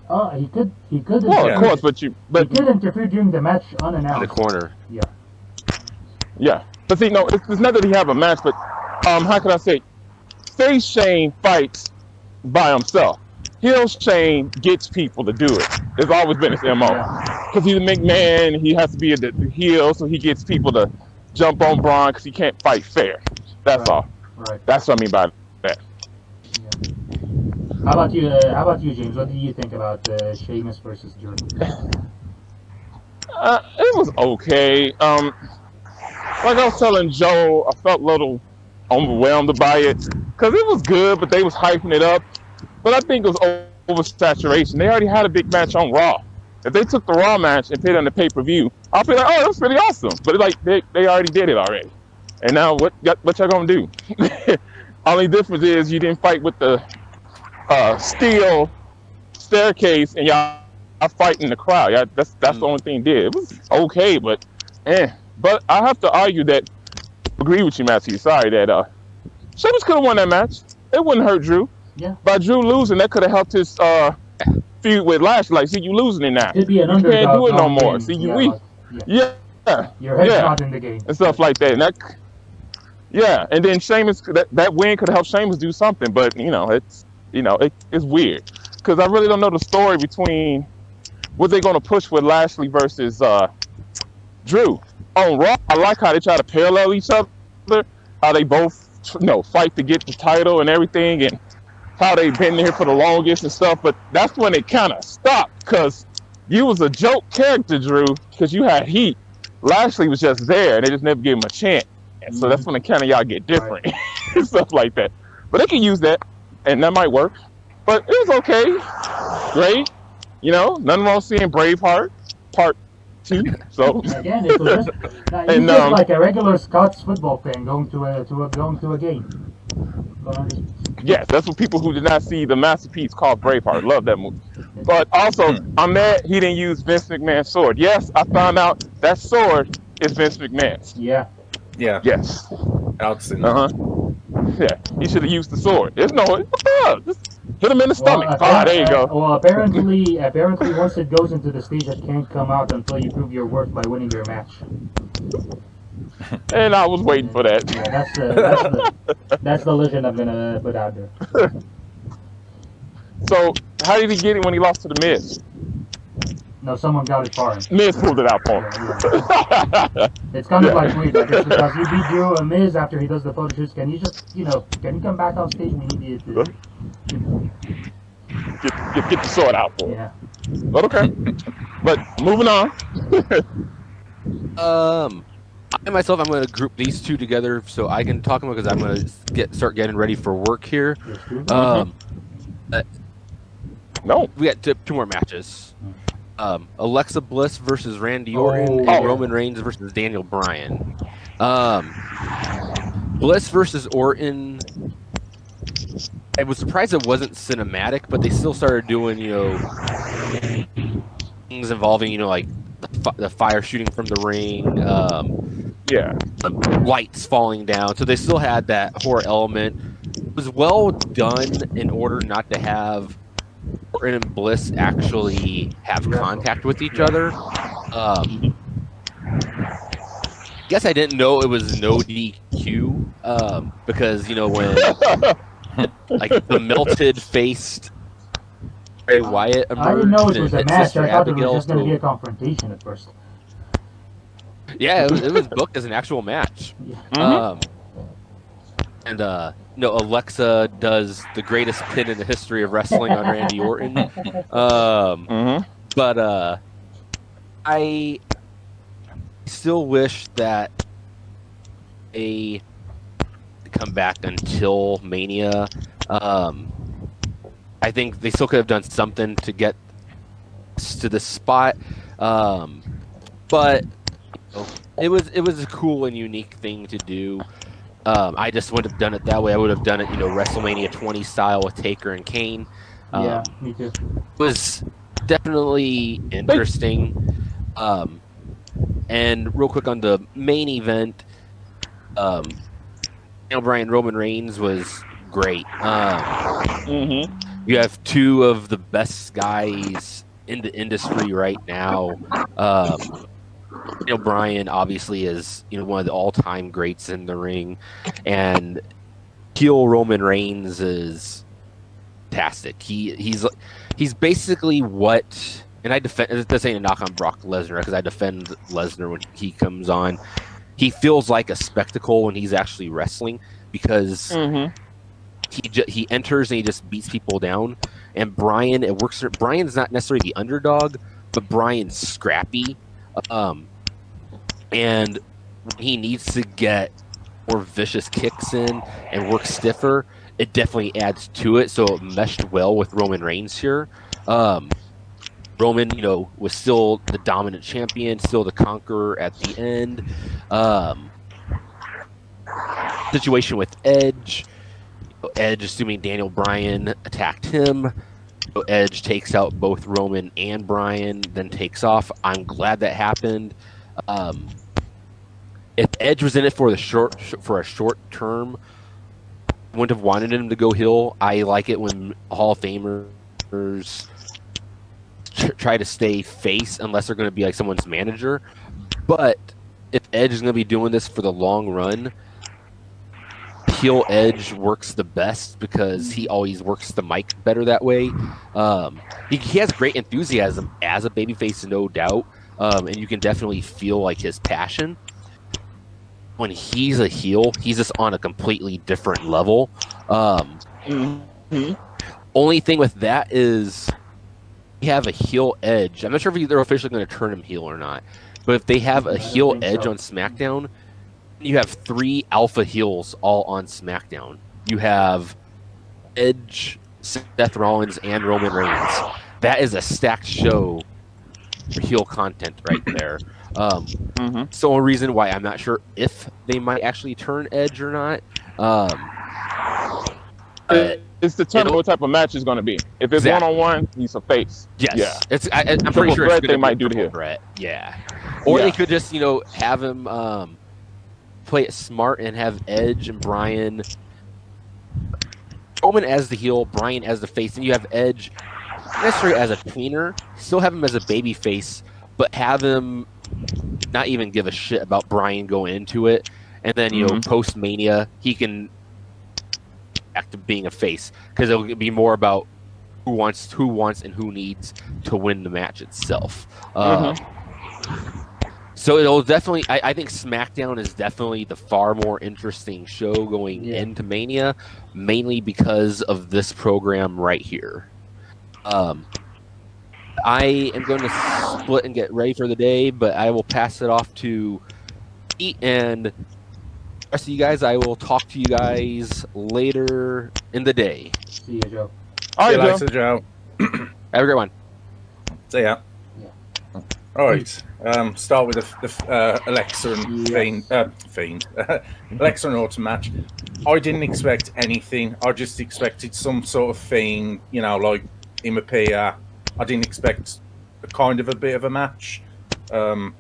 Speaker 2: Oh, he could.
Speaker 4: Well,
Speaker 3: Yeah.
Speaker 4: of course, but
Speaker 2: he could interfere during the match
Speaker 1: In the
Speaker 2: unannounced.
Speaker 1: corner.
Speaker 4: yeah. But see, no, it's not that he have a match, but how can I say? Say Shane fights by himself. Heel Shane gets people to do it. It's always been his MO.
Speaker 2: Yeah.
Speaker 4: Because he's a McMahon, he has to be the heel, so he gets people to jump on Braun because he can't fight fair. That's
Speaker 2: Right.
Speaker 4: all.
Speaker 2: Right.
Speaker 4: That's what I mean by that.
Speaker 2: How about you? James? What do you think about Sheamus versus Drew?
Speaker 4: It was okay. Like I was telling Joe, I felt a little overwhelmed by it because it was good, but they was hyping it up. But I think it was oversaturation. They already had a big match on Raw. If they took the Raw match and put it on the pay-per-view, I'll be like, oh, that's pretty awesome. But like they already did it already. And now what y'all gonna do? Only difference is you didn't fight with the steel staircase and y'all are fighting the crowd. Yeah, that's the only thing they did. It was okay, but But I have to argue that agree with you, Matthew. Sorry that Sheamus could have won that match. It wouldn't hurt Drew.
Speaker 2: Yeah.
Speaker 4: By Drew losing, that could have helped his feud with Lashley. Like, see, you losing it now.
Speaker 2: Could be an
Speaker 4: You
Speaker 2: underdog.
Speaker 4: can't do it no
Speaker 2: going
Speaker 4: more.
Speaker 2: in.
Speaker 4: See,
Speaker 2: Yeah,
Speaker 4: we
Speaker 2: like, yeah.
Speaker 4: yeah,
Speaker 2: Your head's
Speaker 4: yeah.
Speaker 2: not in the game.
Speaker 4: and stuff like that. And yeah. And then Sheamus, that win could have helped Sheamus do something. But it's weird because I really don't know the story between what they're going to push with Lashley versus Drew. On Raw, I like how they try to parallel each other, how they both fight to get the title and everything, and how they've been there for the longest and stuff. But that's when it kind of stopped because you was a joke character, Drew, because you had heat. Lashley was just there, and they just never gave him a chance. And so that's when the kind of y'all get different and stuff like that. But they can use that, and that might work. But it was okay, great. Nothing wrong seeing Braveheart Part 2. So
Speaker 2: Again, it was
Speaker 4: And,
Speaker 2: just like a regular Scots football fan going to a game.
Speaker 4: yes, that's what people who did not see the masterpiece called Braveheart love that movie. But also, I'm mad he didn't use Vince McMahon's sword. Yes, I found out that sword is Vince McMahon's.
Speaker 2: Yeah.
Speaker 3: Yeah,
Speaker 4: Yes.
Speaker 3: I'd seen
Speaker 4: Uh
Speaker 3: that.
Speaker 4: huh. Yeah, he should have used the sword. There's no, just hit him in the stomach. There you go.
Speaker 2: Well, apparently, once it goes into the stage, it can't come out until you prove your worth by winning your match.
Speaker 4: And I was waiting for that.
Speaker 2: Yeah, that's the legend I'm gonna put out there.
Speaker 4: So, how did he get it when he lost to the Miz?
Speaker 2: No, someone got it for him.
Speaker 4: Miz pulled it out for him.
Speaker 2: Yeah. It's kind of like weird. Like it's because you beat Drew and Miz after he does the photo shoots. Can you just, can you come back on stage? We need you to.
Speaker 4: Get the sword out for him.
Speaker 2: Yeah.
Speaker 4: But okay. But moving on.
Speaker 1: I myself, I'm going to group these two together so I can talk about because I'm going to start getting ready for work here.
Speaker 2: Let's do that.
Speaker 1: Uh,
Speaker 4: No.
Speaker 1: we got two more matches. Alexa Bliss versus Randy Orton
Speaker 2: Oh.
Speaker 1: and Roman Reigns versus Daniel Bryan. Bliss versus Orton. I was surprised it wasn't cinematic, but they still started doing, things involving, like the fire shooting from the ring,
Speaker 4: Yeah.
Speaker 1: the lights falling down. So they still had that horror element. It was well done in order not to have Orton and Bliss actually have contact with each other. Guess I didn't know it was no DQ because when like the melted faced Bray Wyatt emerged.
Speaker 2: I didn't know it was a
Speaker 1: and
Speaker 2: match.
Speaker 1: Sister
Speaker 2: I thought it
Speaker 1: Abigail,
Speaker 2: was just going to be a
Speaker 1: so-
Speaker 2: confrontation at first.
Speaker 1: Yeah, it was booked as an actual match. And Alexa does the greatest pin in the history of wrestling on Randy Orton. But I still wish that they come back until Mania. I think they still could have done something to get to the spot. But it was a cool and unique thing to do. I just wouldn't have done it that way. I would have done it, WrestleMania 20 style with Taker and Kane.
Speaker 2: Yeah, me too.
Speaker 1: It was definitely interesting. And real quick on the main event, Daniel Bryan Roman Reigns was great. You have two of the best guys in the industry right now. Daniel Bryan obviously is one of the all-time greats in the ring, and heel Roman Reigns is fantastic. He's basically what, and I defend. This ain't a knock on Brock Lesnar because I defend Lesnar when he comes on. He feels like a spectacle when he's actually wrestling because he enters and he just beats people down. And Bryan, it works. Bryan's not necessarily the underdog, but Bryan's scrappy. And when he needs to get more vicious kicks in and work stiffer, it definitely adds to it. So it meshed well with Roman Reigns here. Roman, was still the dominant champion, still the conqueror at the end. Situation with Edge. Edge, assuming Daniel Bryan attacked him. Edge takes out both Roman and Bryan, then takes off. I'm glad that happened. If Edge was in it for a short term, I wouldn't have wanted him to go heel. I like it when Hall of Famers try to stay face unless they're going to be like someone's manager. But if Edge is going to be doing this for the long run, heel Edge works the best because he always works the mic better that way. He has great enthusiasm as a babyface, no doubt, and you can definitely feel like his passion. When he's a heel, he's just on a completely different level. Only thing with that is you have a heel Edge. I'm not sure if they're officially going to turn him heel or not, but if they have a heel Edge on SmackDown, you have 3 alpha heels all on SmackDown. You have Edge, Seth Rollins, and Roman Reigns. That is a stacked show for heel content right there. It's the only reason why I'm not sure if they might actually turn Edge or not.
Speaker 4: It's determined what type of match it's going to be. If it's one-on-one, he's a face.
Speaker 1: Yes,
Speaker 4: Yeah.
Speaker 1: I'm pretty sure
Speaker 4: threat
Speaker 1: it's
Speaker 4: they might do to him.
Speaker 1: Threat. Yeah, or they could just have him play it smart and have Edge and Bryan, Roman as the heel, Bryan as the face, and you have Edge not necessarily as a tweener, still have him as a baby face, but have him not even give a shit about Bryan going into it, and then post Mania he can back to being a face because it'll be more about who wants and who needs to win the match itself. So it'll definitely. I think SmackDown is definitely the far more interesting show going into Mania, mainly because of this program right here. I am going to split and get ready for the day, but I will pass it off to Pete and the rest of you guys. I will talk to you guys later in the day.
Speaker 2: See you, Joe.
Speaker 4: All
Speaker 3: See you
Speaker 4: right, Joe.
Speaker 3: later, Joe.
Speaker 1: Have a great one.
Speaker 3: See ya.
Speaker 2: Yeah.
Speaker 3: All right. Start with the Alexa and
Speaker 2: Yes.
Speaker 3: Fiend. Alexa and Orton match. I didn't expect anything. I just expected some sort of Fiend, like him appear. I didn't expect a bit of a match. There's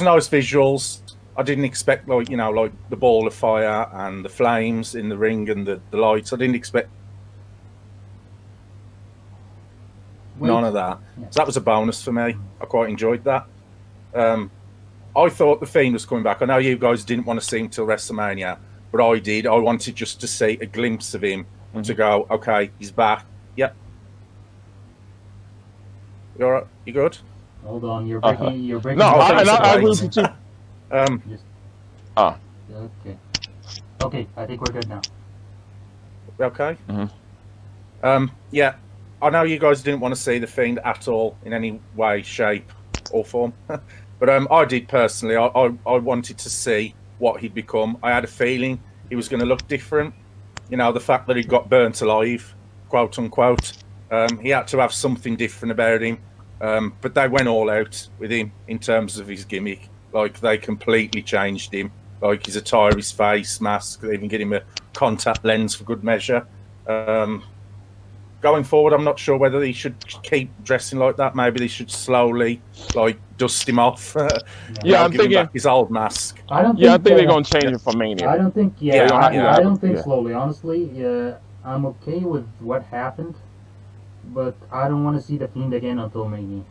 Speaker 3: nice visuals. I didn't expect like the ball of fire and the flames in the ring and the lights. I didn't expect none of that.
Speaker 2: Yeah.
Speaker 3: So that was a bonus for me. I quite enjoyed that. I thought the Fiend was coming back. I know you guys didn't want to see him till WrestleMania, but I did. I wanted just to see a glimpse of him to go, okay, he's back. Yep. You all right? You good?
Speaker 2: Hold on, you're breaking. You're breaking.
Speaker 4: No,
Speaker 3: I
Speaker 4: I agree
Speaker 3: think
Speaker 4: with you too.
Speaker 2: Just,
Speaker 4: Ah.
Speaker 2: okay. Okay, I think we're good now.
Speaker 3: Okay.
Speaker 4: Mhm.
Speaker 3: Yeah. I know you guys didn't want to see the Fiend at all in any way, shape, or form, but I did personally. I wanted to see what he'd become. I had a feeling he was going to look different. The fact that he got burnt alive, quote unquote. He had to have something different about him. But they went all out with him in terms of his gimmick. Like, they completely changed him. Like, his attire, his face, mask. They even get him a contact lens for good measure. Going forward, I'm not sure whether he should keep dressing like that. Maybe they should slowly, dust him off.
Speaker 4: Yeah, I'm
Speaker 3: give him
Speaker 4: thinking.
Speaker 3: back his old mask.
Speaker 2: I don't.
Speaker 4: Yeah, I
Speaker 2: think,
Speaker 4: think they're gonna change it for Mania.
Speaker 2: I don't think.
Speaker 3: Yeah,
Speaker 2: I don't think
Speaker 4: yeah.
Speaker 2: slowly. Honestly, I'm okay with what happened, but I don't want to see the Fiend again until Mania.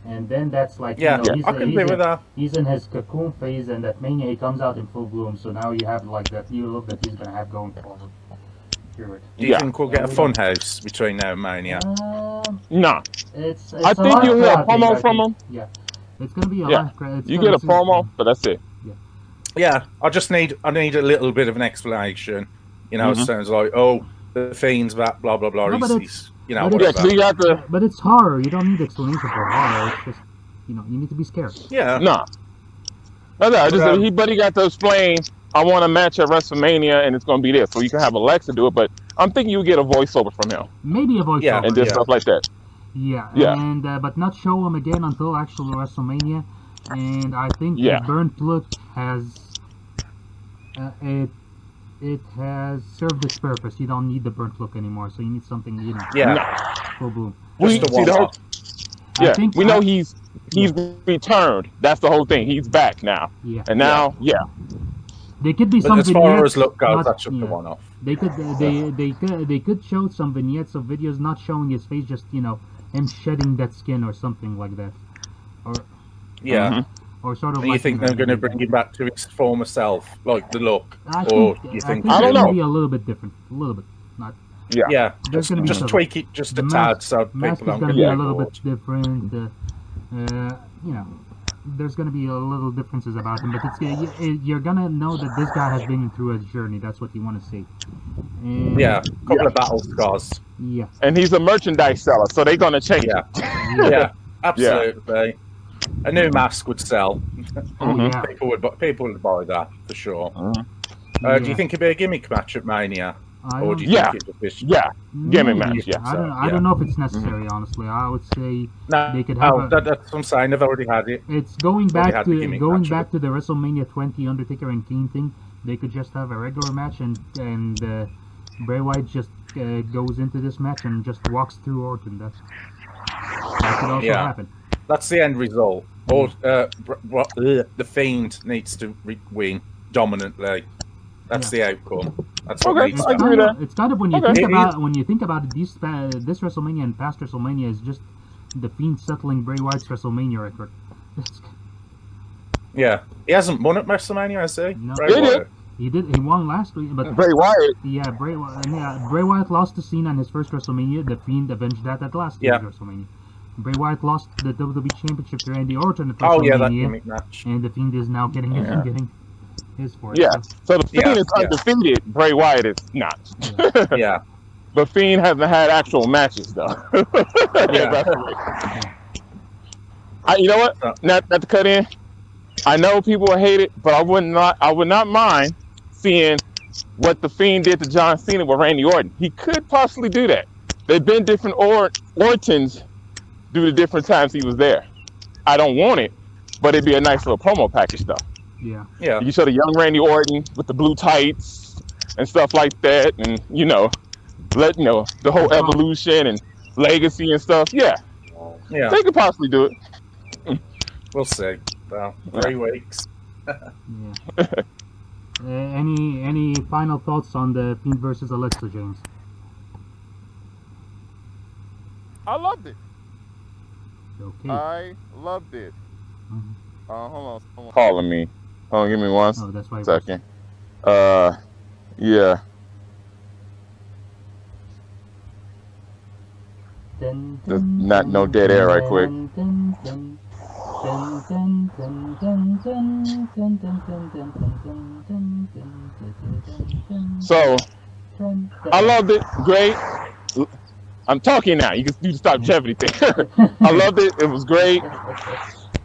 Speaker 2: And then that's like,
Speaker 3: Yeah,
Speaker 2: he's,
Speaker 3: I can live with that.
Speaker 2: he's in his cocoon phase, and at Mania he comes out in full bloom. So now you have like that new look that he's gonna have going forward. Period.
Speaker 3: Do you think we'll get a fun house between now and Mania?
Speaker 4: Nah,
Speaker 2: It's
Speaker 4: I
Speaker 2: a
Speaker 4: think
Speaker 2: live
Speaker 4: you'll hear a
Speaker 2: crowd thing,
Speaker 4: promo
Speaker 2: I
Speaker 4: from
Speaker 2: think.
Speaker 4: him.
Speaker 2: Yeah, it's gonna be a
Speaker 4: Yeah.
Speaker 2: live crowd. It's
Speaker 4: You
Speaker 2: gonna
Speaker 4: get a
Speaker 2: be-
Speaker 4: promo, but that's it.
Speaker 3: Yeah, I need a little bit of an explanation. It
Speaker 4: Mhm.
Speaker 3: sounds like, oh, the Fiend's back, blah blah blah.
Speaker 2: No, but
Speaker 3: he's
Speaker 2: but
Speaker 4: Yeah,
Speaker 3: whatever.
Speaker 4: 'cause you got the
Speaker 2: But it's horror. You don't need explanation for horror. It's just, you need to be scared.
Speaker 3: Yeah,
Speaker 4: nah. No,
Speaker 3: But,
Speaker 4: he got to explain. I want a match at WrestleMania, and it's gonna be this. So you can have Alexa do it, but I'm thinking you get a voiceover from him
Speaker 2: Maybe a voiceover.
Speaker 3: Yeah,
Speaker 4: and just
Speaker 3: Yeah.
Speaker 4: stuff like that.
Speaker 2: Yeah,
Speaker 4: Yeah.
Speaker 2: and but not show him again until actual WrestleMania. And I think
Speaker 4: Yeah.
Speaker 2: the burnt look has it has served its purpose. You don't need the burnt look anymore, so you need something
Speaker 3: yeah,
Speaker 2: full bloom.
Speaker 3: just a
Speaker 4: See the whole,
Speaker 3: one-off.
Speaker 4: yeah,
Speaker 2: I think
Speaker 4: we know he's returned. That's the whole thing. He's back now,
Speaker 2: Yeah,
Speaker 4: and now, yeah,
Speaker 2: they could be
Speaker 3: But
Speaker 2: some
Speaker 3: as far
Speaker 2: vignettes,
Speaker 3: as look goes,
Speaker 2: not-
Speaker 3: that's just a
Speaker 2: yeah.
Speaker 3: one-off.
Speaker 2: They could show some vignettes of videos not showing his face, just him shedding that skin or something like that,
Speaker 3: Yeah.
Speaker 4: Mhm.
Speaker 2: or sort of.
Speaker 3: Do you
Speaker 2: like,
Speaker 3: think they're going to bring him back to his former self, like the look,
Speaker 2: I
Speaker 3: or
Speaker 2: think,
Speaker 3: you
Speaker 2: I
Speaker 3: think?
Speaker 2: think
Speaker 4: I
Speaker 2: it's
Speaker 4: don't
Speaker 2: gonna
Speaker 4: know.
Speaker 2: be a little bit different, a little bit. Not
Speaker 3: Yeah,
Speaker 2: There's gonna be
Speaker 3: just
Speaker 2: some-
Speaker 3: tweak it just
Speaker 2: the
Speaker 3: a
Speaker 2: mask-
Speaker 3: tad, so
Speaker 2: mask
Speaker 3: people
Speaker 2: is
Speaker 3: don't
Speaker 2: gonna
Speaker 3: get
Speaker 2: be a
Speaker 3: bored.
Speaker 2: little bit different. There's gonna be a little differences about him, but you're gonna know that this guy has been through a journey. That's what you want to see. And,
Speaker 3: Yeah, a couple of battle scars.
Speaker 2: yeah.
Speaker 4: and he's a merchandise seller, so they're gonna change
Speaker 3: Yeah,
Speaker 4: it.
Speaker 3: yeah, absolutely. A new mask would sell.
Speaker 2: Oh
Speaker 4: Mhm.
Speaker 2: yeah.
Speaker 3: People would buy that for sure.
Speaker 4: Mhm.
Speaker 3: Do
Speaker 2: Yeah.
Speaker 3: you think it'd be a gimmick match at Mania,
Speaker 2: I
Speaker 3: or
Speaker 2: don't-
Speaker 3: do you
Speaker 4: Yeah.
Speaker 3: think it would be?
Speaker 4: Yeah, gimmick
Speaker 2: maybe.
Speaker 4: match, yeah.
Speaker 2: I don't know if it's necessary. Honestly, I would say
Speaker 3: No,
Speaker 2: they could have
Speaker 3: that's what I'm saying. They've already had it.
Speaker 2: it's going
Speaker 3: Already
Speaker 2: back
Speaker 3: had the
Speaker 2: to
Speaker 3: gimmick
Speaker 2: going
Speaker 3: match,
Speaker 2: back to the WrestleMania 20 Undertaker and Kane thing. They could just have a regular match, and Bray Wyatt just goes into this match and just walks through Orton. That could also
Speaker 3: Yeah.
Speaker 2: happen.
Speaker 3: That's the end result. Or the Fiend needs to win dominantly. That's the outcome. That's what
Speaker 4: Okay,
Speaker 3: needs
Speaker 4: I
Speaker 3: to
Speaker 4: agree with that.
Speaker 2: It's kind of when you
Speaker 4: Okay.
Speaker 2: think
Speaker 3: It
Speaker 2: about
Speaker 3: is-
Speaker 2: when you think about it, this WrestleMania and past WrestleMania is just the Fiend settling Bray Wyatt's WrestleMania record.
Speaker 3: Yeah, he hasn't won at WrestleMania, has he?
Speaker 2: No.
Speaker 3: Bray
Speaker 4: He did.
Speaker 3: Wyatt.
Speaker 2: He won last week, but
Speaker 4: Bray Wyatt.
Speaker 2: yeah, Bray Wyatt lost to Cena in his first WrestleMania. The Fiend avenged that at last year's
Speaker 3: Yeah.
Speaker 2: WrestleMania. Bray Wyatt lost the WWE Championship to Randy Orton at
Speaker 3: Oh yeah, that
Speaker 2: WrestleMania,
Speaker 3: gimmick match.
Speaker 2: and the Fiend is now getting his for it.
Speaker 4: Yeah.
Speaker 2: So,
Speaker 4: So the Fiend
Speaker 3: Yeah,
Speaker 4: is
Speaker 3: yeah.
Speaker 4: undefeated. Bray Wyatt is not.
Speaker 3: Yeah,
Speaker 4: But Fiend hasn't had actual matches though.
Speaker 3: Yeah.
Speaker 4: That's right. You know what? Not to cut in. I know people will hate it, but I would not mind seeing what the Fiend did to John Cena with Randy Orton. He could possibly do that. There've been different Ortons due to different times he was there. I don't want it, but it'd be a nice little promo package though.
Speaker 2: Yeah.
Speaker 3: Yeah.
Speaker 4: You show the young Randy Orton with the blue tights and stuff like that, and the whole evolution and legacy and stuff. Yeah,
Speaker 3: Yeah.
Speaker 4: they could possibly do it.
Speaker 3: We'll see. Well, 3 weeks.
Speaker 2: Yeah. Any final thoughts on the Fiend versus Alexa, James?
Speaker 4: I loved it.
Speaker 2: Okay.
Speaker 4: I loved it.
Speaker 2: Mhm.
Speaker 4: Hold on. Someone calling me. Hold on, give me one
Speaker 2: Oh, that's why.
Speaker 4: second. Yeah. There's not no dead air right quick. So I loved it. Great. I'm talking now. You can stop everything. I loved it. It was great.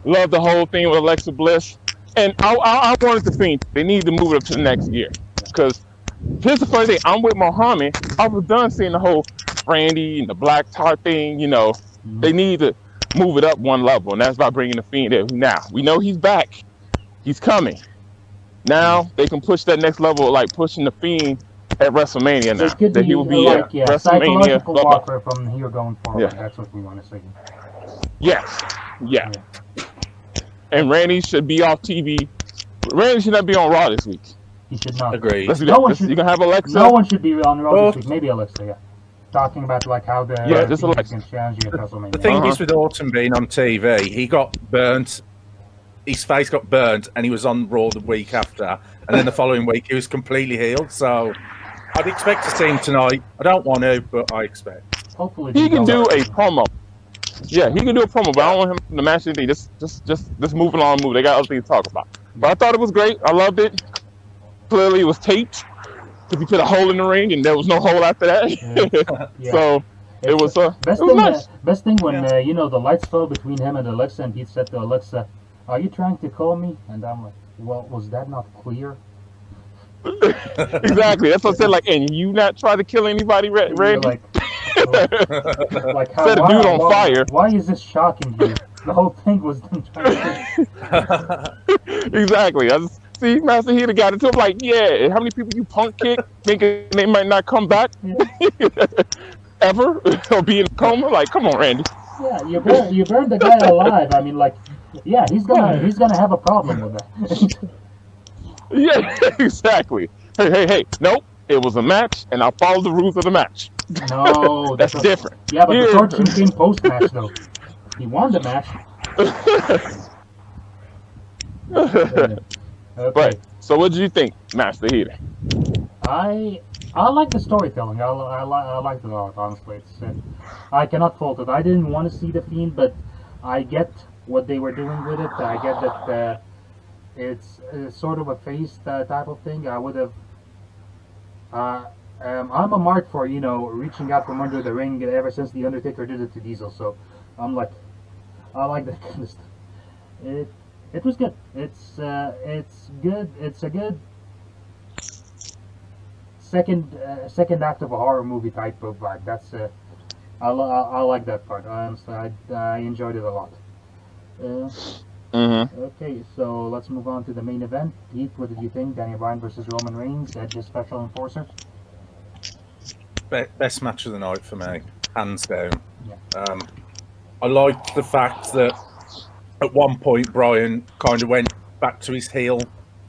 Speaker 4: Loved the whole thing with Alexa Bliss. And I wanted the Fiend. They need to move it up to the next year. Because here's the funny thing. I'm with Mohammed. I was done seeing the whole Randy and the black tar thing. They need to move it up one level. And that's by bringing the Fiend in. Now, we know he's back. He's coming. Now, they can push that next level, like pushing the Fiend at WrestleMania now.
Speaker 2: It could
Speaker 4: That
Speaker 2: be
Speaker 4: he will be
Speaker 2: like,
Speaker 4: at
Speaker 2: yeah,
Speaker 4: WrestleMania.
Speaker 2: psychological warfare from here going forward.
Speaker 4: Yeah.
Speaker 2: That's what we want to say.
Speaker 4: Yes. Yeah. And Randy should be off TV. Randy should not be on Raw this week.
Speaker 2: He should not.
Speaker 3: Agreed.
Speaker 4: Let's do
Speaker 2: No
Speaker 4: that.
Speaker 2: one should-
Speaker 4: You can have Alexa.
Speaker 2: No one should be on Raw
Speaker 3: Well-
Speaker 2: this week. Maybe Alexa, yeah. Talking about like how the
Speaker 4: Yeah, just
Speaker 2: Fiend
Speaker 4: Alexa.
Speaker 2: can challenge you at WrestleMania.
Speaker 3: The thing is with Orton being on TV, he got burnt. His face got burnt, and he was on Raw the week after. And then the following week, he was completely healed. So I'd expect to see him tonight. I don't want to, but I expect.
Speaker 2: Hopefully
Speaker 4: He can do
Speaker 2: don't.
Speaker 4: a promo. Yeah, he can do a promo, but I don't want him to match anything. Just move along, move. They got other things to talk about. But I thought it was great. I loved it. Clearly, it was taped because he put a hole in the ring, and there was no hole after that.
Speaker 2: Yeah.
Speaker 4: So it was
Speaker 2: Best
Speaker 4: it was
Speaker 2: thing,
Speaker 4: nice.
Speaker 2: best thing when the lights fell between him and Alexa, and he said to Alexa, "Are you trying to call me?" And I'm like, "Well, was that not clear?"
Speaker 4: Exactly. That's what I said. Like, and you not try to kill anybody,
Speaker 2: You're
Speaker 4: Randy?
Speaker 2: like how,
Speaker 4: Set a dude on fire.
Speaker 2: Why is this shocking you? The whole thing was them trying to.
Speaker 4: Exactly. See, Master Heater got into it. Like, yeah, how many people you punk kick thinking they might not come back ever or be in a coma? Like, come on, Randy.
Speaker 2: Yeah, you burned the guy alive. I mean, like, yeah, he's gonna have a problem with that.
Speaker 4: Yeah, exactly. Hey. Nope. It was a match, and I followed the rules of the match.
Speaker 2: No,
Speaker 4: That's different.
Speaker 2: Yeah, but
Speaker 4: Yeah.
Speaker 2: the torture came post match though. He won the match. Okay.
Speaker 4: Right. So, what did you think, Master Heater?
Speaker 2: I like the storytelling. I like it a lot. Honestly, I cannot fault it. I didn't want to see the Fiend, but I get what they were doing with it. I get that it's sort of a face type of thing. I would have. I'm a mark for reaching out from under the ring ever since the Undertaker did it to Diesel. So I'm like, I like that kind of stuff. It was good. It's good. It's a good second act of a horror movie type of vibe. That's I like that part. Honestly, I enjoyed it a lot. Okay, so let's move on to the main event. Heath, what did you think? Daniel Bryan versus Roman Reigns, Edge's special enforcer.
Speaker 3: Best match of the night for me, hands down.
Speaker 2: Yeah.
Speaker 3: I liked the fact that at one point Bryan kind of went back to his heel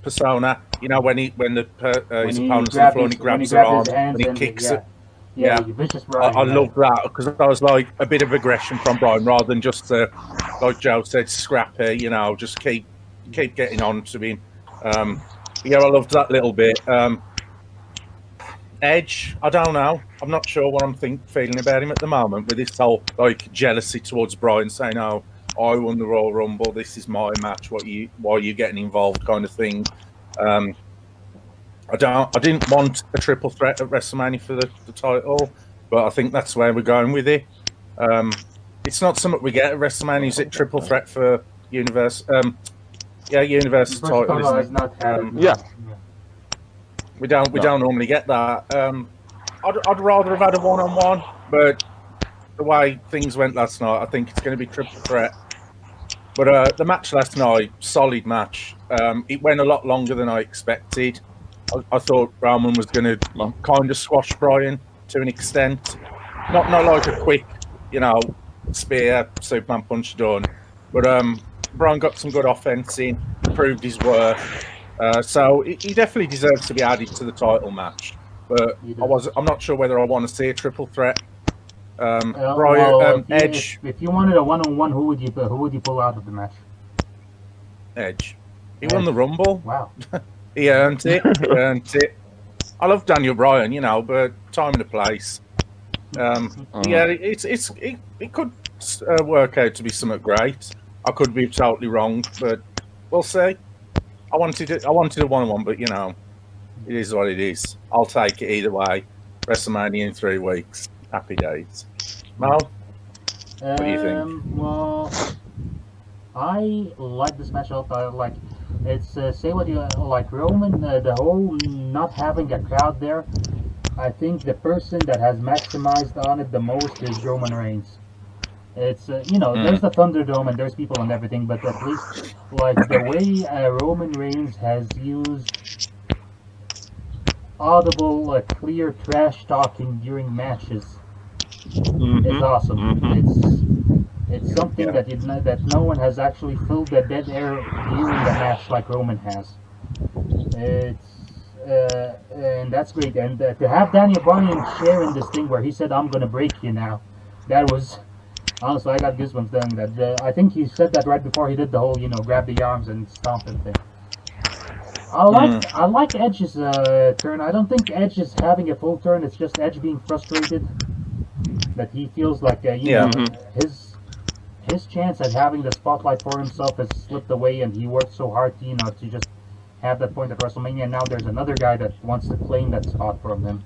Speaker 3: persona. You know, when his opponent's on the floor and he grabs her arm and he kicks it. Yeah.
Speaker 2: Vicious
Speaker 3: I
Speaker 2: Bryan.
Speaker 3: love that because I was like a bit of aggression from Bryan rather than just like Joe said, scrappy. Just keep getting on to him. I loved that little bit. Edge, I don't know. I'm not sure what I'm feeling about him at the moment with this whole like jealousy towards Bryan, saying, "Oh, I won the Royal Rumble. This is my match. Why are you getting involved?" kind of thing. I didn't want a triple threat at WrestleMania for the title. but I think that's where we're going with it. It's not something we get at WrestleMania. Is it triple threat for universe? Universal
Speaker 2: First
Speaker 3: title,
Speaker 2: title has
Speaker 3: isn't
Speaker 2: not had it.
Speaker 3: it?
Speaker 4: Yeah.
Speaker 3: We don't normally get that. I'd rather have had a one-on-one, but the way things went last night, I think it's going to be triple threat. But the match last night, solid match. It went a lot longer than I expected. I thought Roman was going to kind of squash Bryan to an extent, not like a quick, spear Superman punch done. But Bryan got some good offense in, proved his worth. So he definitely deserves to be added to the title match. But I'm not sure whether I want to see a triple threat. Bryan, Edge.
Speaker 2: If you wanted a one-on-one, who would you pull out of the match?
Speaker 3: Edge. He won the Rumble.
Speaker 2: Wow.
Speaker 3: He earned it. I love Daniel Bryan, but time and a place. It could work out to be something great. I could be totally wrong, but we'll see. I wanted a one-on-one, but it is what it is. I'll take it either way. WrestleMania in 3 weeks. Happy days. Mal, what do you think?
Speaker 2: Well, I like this matchup. It's say what you like. Roman, the whole not having a crowd there. I think the person that has maximized on it the most is Roman Reigns. It's there's the Thunderdome and there's people and everything, but at least like the way Roman Reigns has used audible, clear trash talking during matches is awesome. It's something that no one has actually filled the dead air during the match like Roman has. And that's great. And to have Daniel Bryan share in this thing where he said, "I'm gonna break you now," that was. Honestly, I got goosebumps doing that. I think he said that right before he did the whole, grab the arms and stomp and thing. I like Edge's turn. I don't think Edge is having a full turn. It's just Edge being frustrated that he feels like his chance at having the spotlight for himself has slipped away, and he worked so hard to just have that point at WrestleMania. And now there's another guy that wants to claim that spot from him.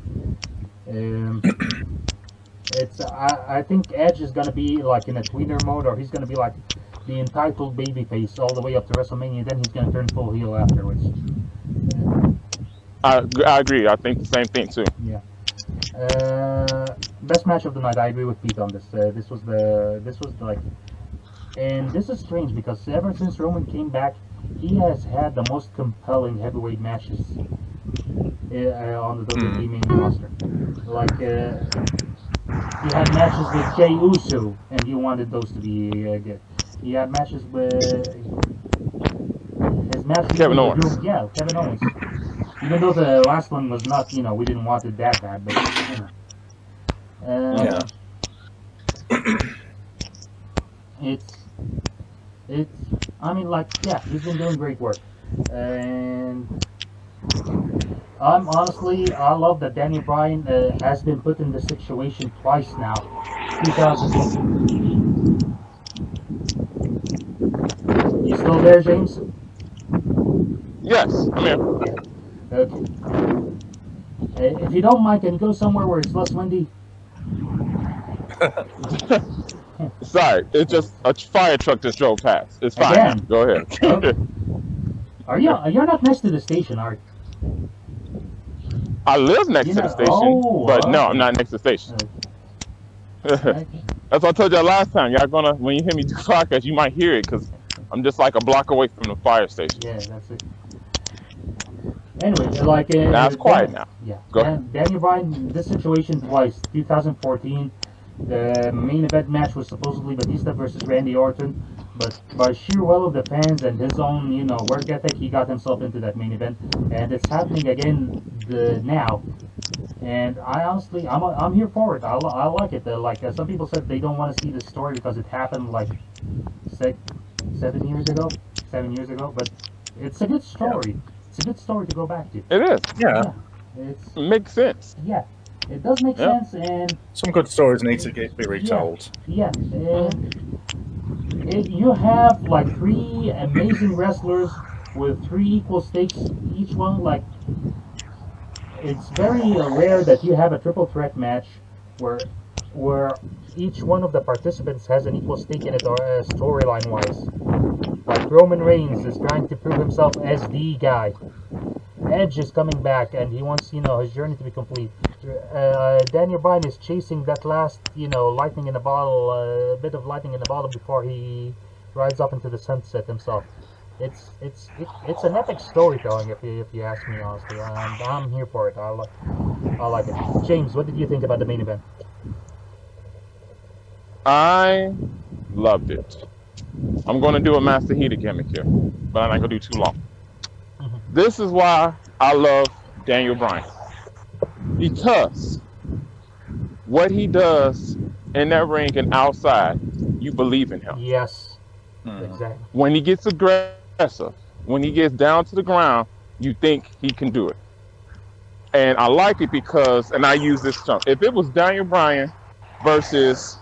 Speaker 2: I think Edge is gonna be like in a tweener mode, or he's gonna be like the entitled babyface all the way up to WrestleMania. Then he's gonna turn full heel afterwards.
Speaker 4: I agree. I think the same thing too.
Speaker 2: Yeah. Best match of the night. I agree with Pete on this. This was like, and this is strange because ever since Roman came back, he has had the most compelling heavyweight matches on the WWE main roster. Like. He had matches with Jey Uso, and he wanted those to be good. He had matches with his matches
Speaker 4: Kevin
Speaker 2: with
Speaker 4: Owens.
Speaker 2: Kevin Owens. Even though the last one was not, we didn't want it that bad, but he's been doing great work, and. I love that Daniel Bryan has been put in this situation twice now. 2000. You still there, James?
Speaker 4: Yes, I'm here.
Speaker 2: Okay. If you don't mind, can you go somewhere where it's less windy?
Speaker 4: Sorry, it's just a fire truck just drove past. It's fine.
Speaker 2: Again?
Speaker 4: Go ahead.
Speaker 2: Okay. You're not next to the station, are you?
Speaker 4: I live next to the station, but no, I'm not next to the station.
Speaker 2: Okay.
Speaker 4: That's what I told y'all last time. Y'all when you hear me do podcast, you might hear it because I'm just like a block away from the fire station.
Speaker 2: Yeah, that's it. Anyway,
Speaker 4: now it's quiet now.
Speaker 2: Yeah.
Speaker 4: Go ahead.
Speaker 2: Daniel Bryan, this situation twice. 2014, the main event match was supposedly Batista versus Randy Orton, but by sheer will of the fans and his own, work ethic, he got himself into that main event, and it's happening again now. And I honestly, I'm here for it. I like it. Some people said they don't want to see this story because it happened 7 years ago, but it's a good story. Yeah. It's a good story to go back to.
Speaker 4: It is.
Speaker 3: Yeah.
Speaker 4: It makes sense.
Speaker 2: Yeah. It does make sense, and
Speaker 3: some good stories need to be retold.
Speaker 2: Yeah. You have 3 amazing wrestlers with 3 equal stakes each one. It's very rare that you have a triple threat match where each one of the participants has an equal stake in it, storyline wise. Like Roman Reigns is trying to prove himself as the guy. Edge is coming back and he wants, his journey to be complete. Daniel Bryan is chasing that last, lightning in the bottle, bit of lightning in the bottle before he rides off into the sunset himself. It's an epic storytelling, if you ask me honestly. I'm here for it. I like it. James, what did you think about the main event?
Speaker 4: I loved it. I'm going to do a Master Heater gimmick here, but I'm not going to do too long. This is why I love Daniel Bryan. Because what he does in that ring and outside, you believe in him.
Speaker 2: Yes, exactly.
Speaker 4: When he gets aggressive, when he gets down to the ground, you think he can do it. And I like it because, and I use this term, if it was Daniel Bryan versus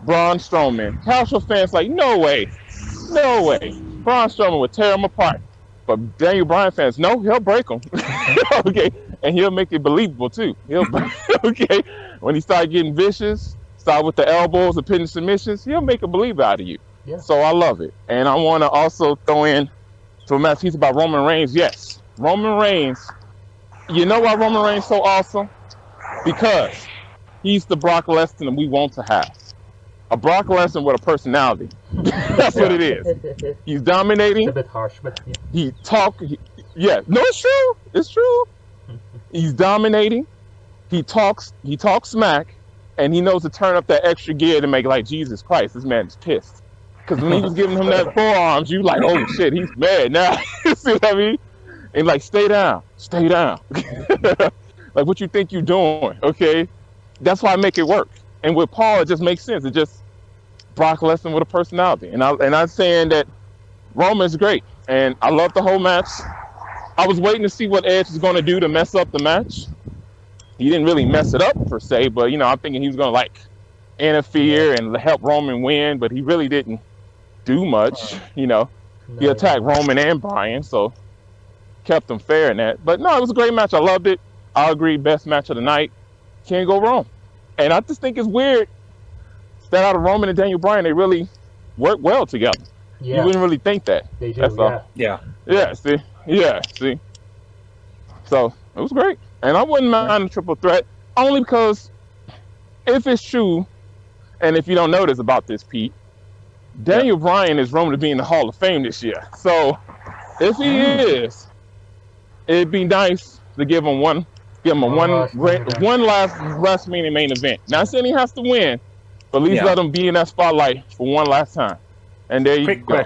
Speaker 4: Braun Strowman, casual fans like, no way. Braun Strowman would tear him apart. But Daniel Bryan fans, no, he'll break them. Okay, and he'll make it believable too. Okay, when he start getting vicious, start with the elbows, the pinning submissions, he'll make a believe out of you.
Speaker 2: Yeah.
Speaker 4: So I love it. And I want to also throw in to a match piece about Roman Reigns. Yes, Roman Reigns. You know why Roman Reigns so awesome? Because he's the Brock Lesnar we want to have. A Brock Lesnar with a personality. That's what it is. He's dominating.
Speaker 2: It's a bit harsh, but yeah.
Speaker 4: No, it's true. It's true. He's dominating. He talks smack, and he knows to turn up that extra gear to make like, Jesus Christ, this man's pissed. Because when he was giving him that forearms, you like, oh shit, he's mad now. See what I mean? And like, stay down. Like, what you think you're doing? Okay, that's why I make it work. And with Paul, it just makes sense. It just Brock Lesnar with a personality. And I'm saying that Roman's great. And I love the whole match. I was waiting to see what Edge was going to do to mess up the match. He didn't really mess it up per se, but I'm thinking he was going to like interfere and help Roman win, but he really didn't do much. He attacked Roman and Bryan, so kept them fair in that. But no, it was a great match. I loved it. I agree, best match of the night. Can't go wrong. And I just think it's weird that out of Roman and Daniel Bryan, they really work well together.
Speaker 2: Yeah.
Speaker 4: You wouldn't really think that.
Speaker 2: They do,
Speaker 4: That's
Speaker 2: yeah.
Speaker 4: all.
Speaker 3: Yeah.
Speaker 4: See. So it was great. And I wouldn't mind a triple threat, only because if it's true, and if you don't know this about this, Pete, Daniel Bryan is rumored to be in the Hall of Fame this year. So if he is, it'd be nice to give him one last WrestleMania main event. Not saying he has to win, but at least let him be in that spotlight for one last time. And there you go.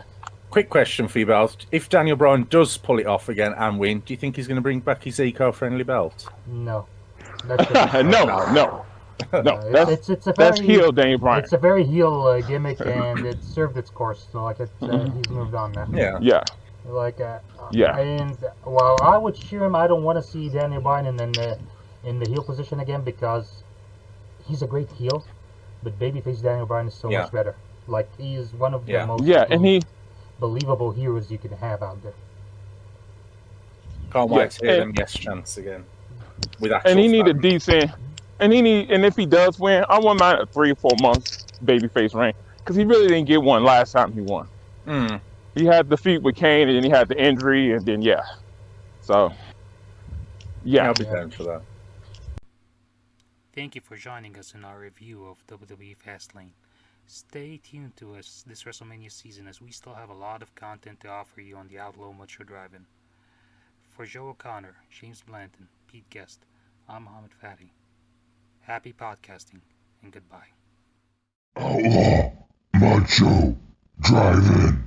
Speaker 3: Quick question for you, Belt. If Daniel Bryan does pull it off again and win, do you think he's going to bring back his eco-friendly belt?
Speaker 2: No.
Speaker 4: No.
Speaker 2: It's a
Speaker 4: That's
Speaker 2: very
Speaker 4: heel Daniel Bryan.
Speaker 2: It's a very heel gimmick, and it served its course. So he's moved on now.
Speaker 4: Yeah.
Speaker 2: And while I would cheer him, I don't want to see Daniel Bryan in the heel position again because he's a great heel, but babyface Daniel Bryan is so much better. Like, he is one of the most believable heroes you can have out there.
Speaker 3: Can't wait to hear them yes chants again. With
Speaker 4: and he need a decent, and if he does win, I wouldn't mind a 3 or 4 months babyface reign because he really didn't get one last time he won. He had the feud with Kane, and then he had the injury, and then so
Speaker 3: I'll be down for that.
Speaker 6: Thank you for joining us in our review of WWE Fastlane. Stay tuned to us this WrestleMania season as we still have a lot of content to offer you on the Outlaw Mature Drive-In. For Joe O'Connor, James Blanton, Pete Guest, I'm Mohammed Fadi. Happy podcasting and goodbye.
Speaker 7: Outlaw Macho Drive-In.